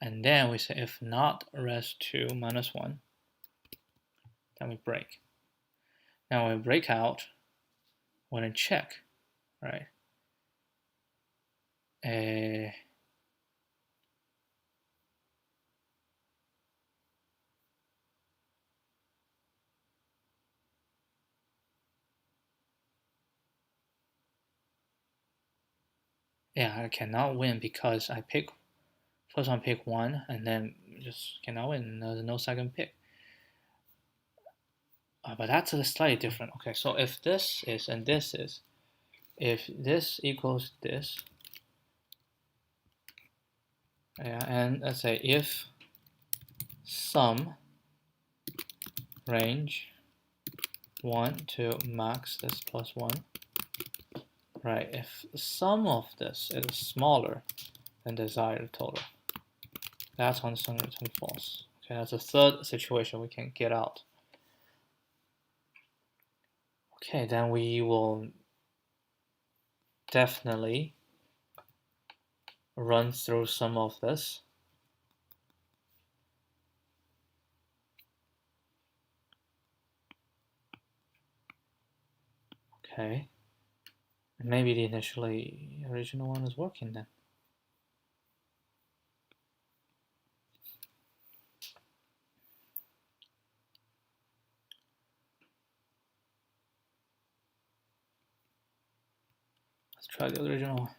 And then we say if not res2 minus 1, then we break. Now when we break out, when I check, right? Yeah, I cannot win because I pick first one pick 1 and then just cannot win. There's no second pick. But that's slightly different. Okay, so if this is and this is, if this equals this, yeah, and let's say if sum range 1 to max this plus 1, right? If the sum of this is smaller than desired total, that's when sum return false. Okay, that's the third situation we can get out. Okay, then we will definitely run through some of this. Okay, maybe the original one is working then. Let's try the original one.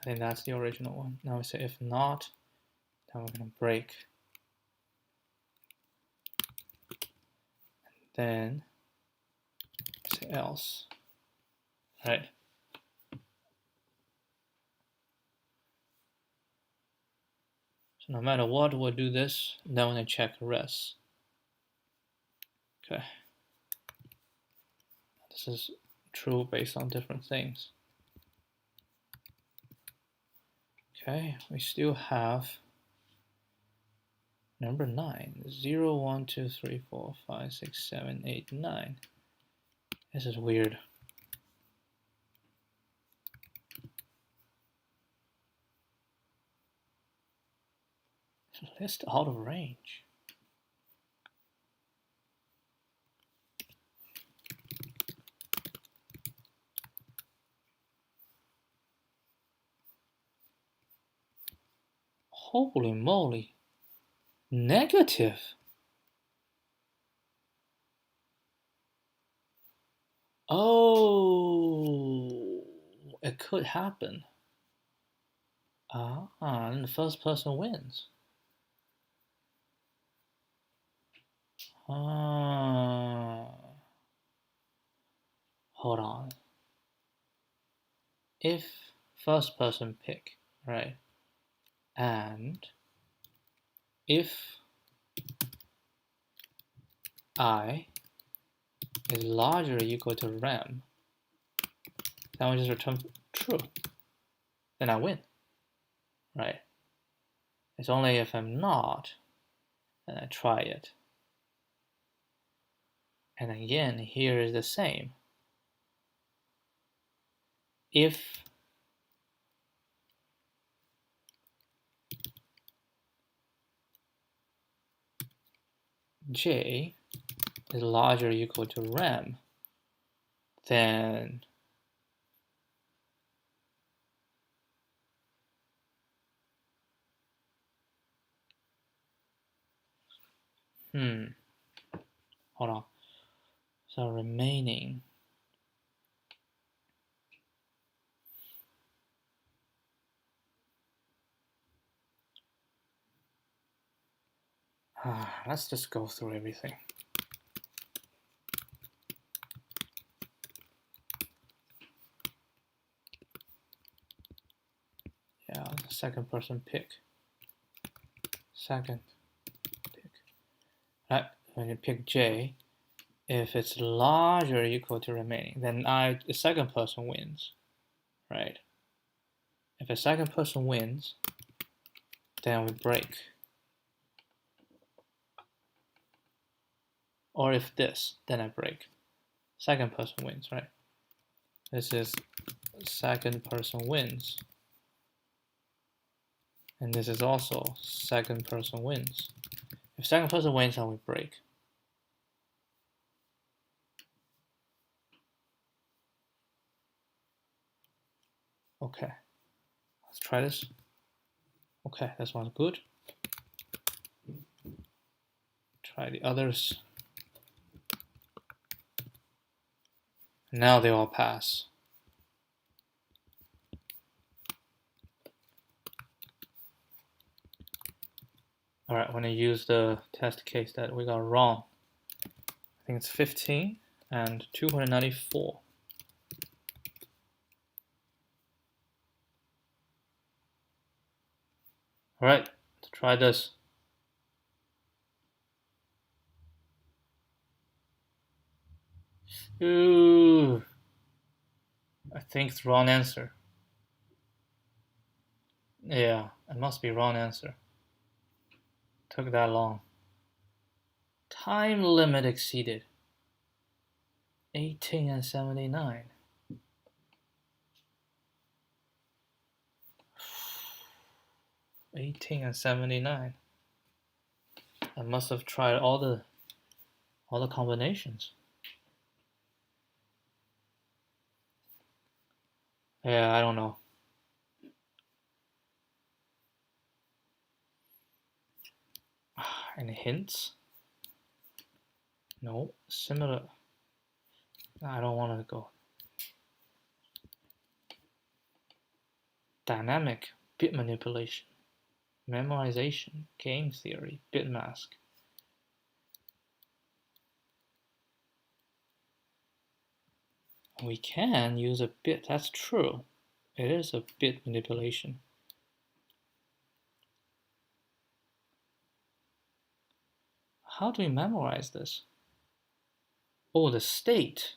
I think that's the original one. Now we say if not, then we're gonna break. Then say else, right? So no matter what, we'll do this. Then we're gonna check res. Okay. This is true based on different things. Okay, we still have number 9. 0, 1, 2, 3, 4, 5, 6, 7, 8, 9. This is weird. List out of range. Holy moly. Negative. Oh, it could happen. And the first person wins. Hold on. If first person pick, right? And if I is larger or equal to rem, then we just return true. Then I win, right? It's only if I'm not, and I try it. And again, here is the same. If j is larger or equal to rem, then hold on. So remaining. Let's just go through everything. Yeah, second person pick. Second pick. Right, when you pick J, if it's larger or equal to remaining, then the second person wins, right? If a second person wins, then we break. Or if this, then I break. Second person wins, right? This is second person wins. And this is also second person wins. If second person wins, then we break. Okay, let's try this. Okay, this one's good. Try the others. Now they all pass. All right, when I use the test case that we got wrong, I think it's 15 and 294. All right, let's try this. Ooh, I think it's wrong answer. Yeah, it must be wrong answer. Took that long. Time limit exceeded. 18 and 79. $18 and $79. I must have tried all the combinations. Yeah, I don't know. Any hints? No, similar. I don't want to go. Dynamic bit manipulation, memorization, game theory, bit mask. We can use a bit, that's true. It is a bit manipulation. How do we memorize this? Oh, the state.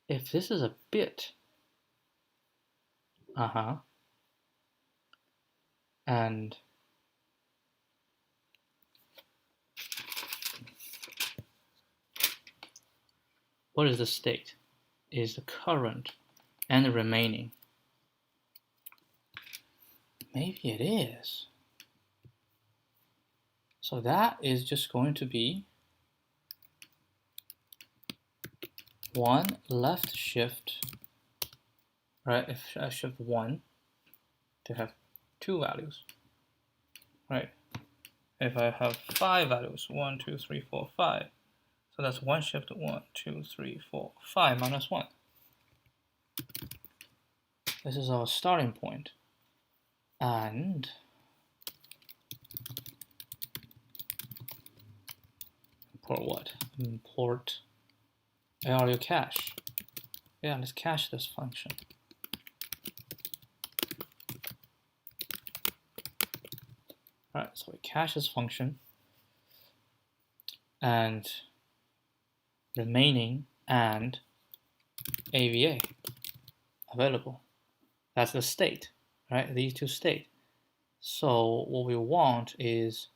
If this is a bit, and what is the state? Is the current and the remaining. Maybe it is. So that is just going to be one left shift, right? If I shift one to have two values, right? If I have five values, 1, 2, 3, 4, 5. So that's one shift 1, 2, 3, 4, 5 minus 1. This is our starting point. And import what? Import diario cache. Yeah, let's cache this function. Alright, so we cache this function and remaining and AVA available. That's the state, right? These two state. So what we want is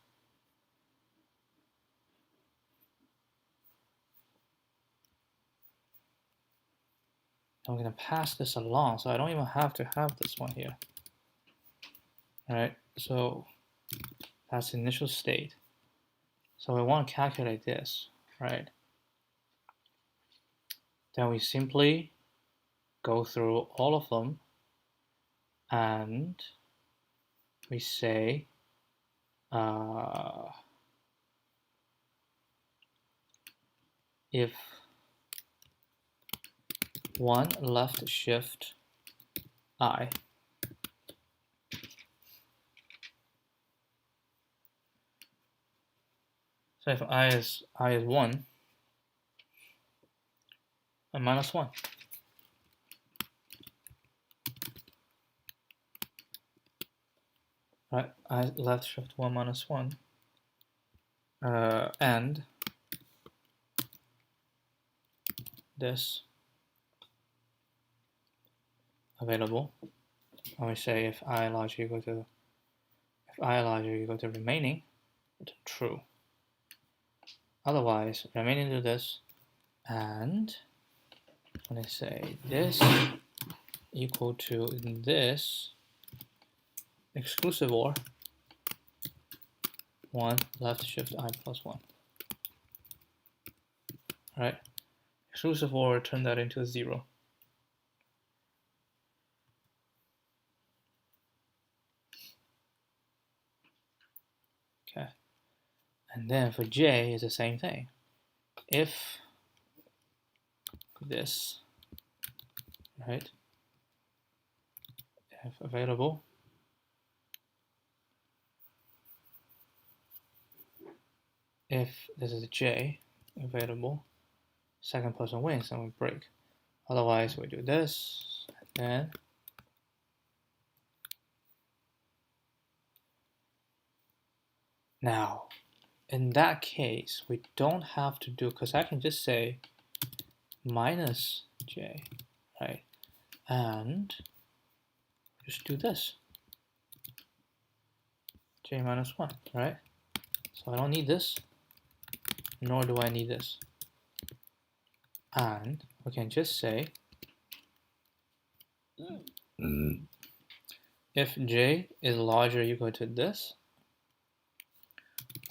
I'm going to pass this along, so I don't even have to have this one here. All right, so that's the initial state. So we want to calculate this, right? Then we simply go through all of them and we say if one left shift I so if I is 1 and minus 1. Right, I left shift 1 minus 1 and this available, and we say if I larger equal to remaining, it's true. Otherwise, remaining to this, and when I say this equal to this, exclusive or 1 left shift I plus 1. Right? Exclusive or turn that into a 0. Okay. And then for J is the same thing. If this, right, if available, if this is J available, second person wins and we break. Otherwise, we do this, and then now, in that case, we don't have to do, because I can just say minus J, right? And just do this, J minus 1, right? So I don't need this, nor do I need this. And we can just say if J is larger or equal to this,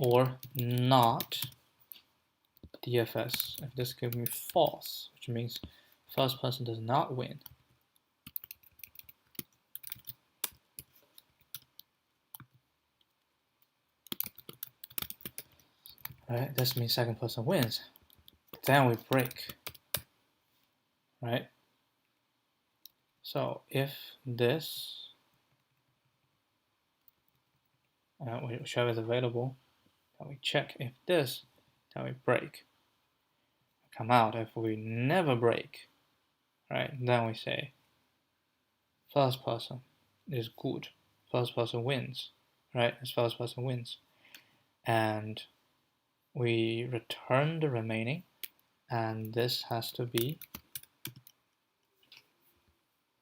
or not DFS, if this gives me false, which means first person does not win, right? This means second person wins. Then we break, right? So if this, whichever is available, then we check. If this, then we break. Come out. If we never break, right? Then we say first person is good. First person wins, right? It's first person wins, and we return the remaining, and this has to be.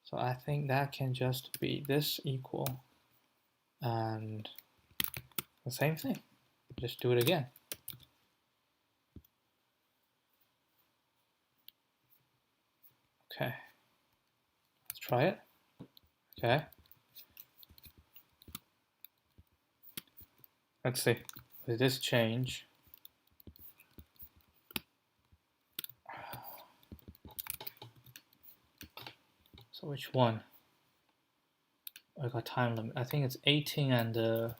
So I think that can just be this equal, and the same thing. Just do it again. Okay, let's try it. Okay, let's see. With this change, so which one? I got time limit. I think it's 18 and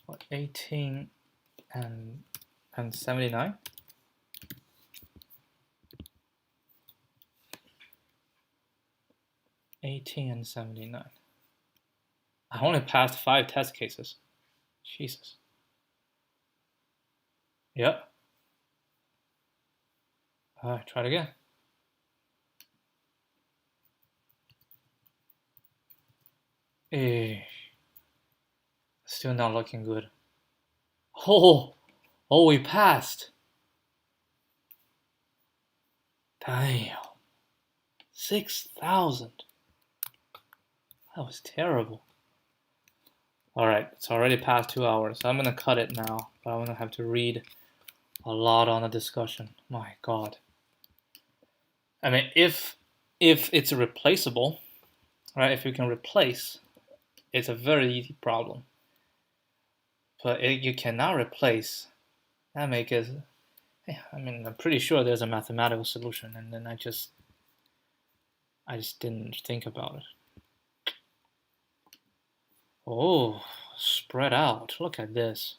what? 18 and 79. 18 and 79. I only passed 5 test cases. Jesus. Yep. Alright, try it again. Still not looking good. Oh, we passed. Damn. 6,000. That was terrible. Alright, it's already past 2 hours. So I'm gonna cut it now, but I'm gonna have to read a lot on the discussion. My God. I mean, if it's replaceable, right? If you can replace, it's a very easy problem. But if you cannot replace, that makes it. I mean, I'm pretty sure there's a mathematical solution, and then I just didn't think about it. Oh, spread out. Look at this.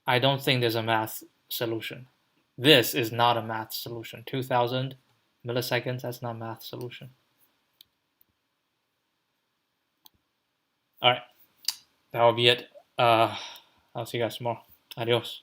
I don't think there's a math solution. This is not a math solution. 2000 milliseconds, that's not a math solution. All right, that will be it. I'll see you guys tomorrow. Adios.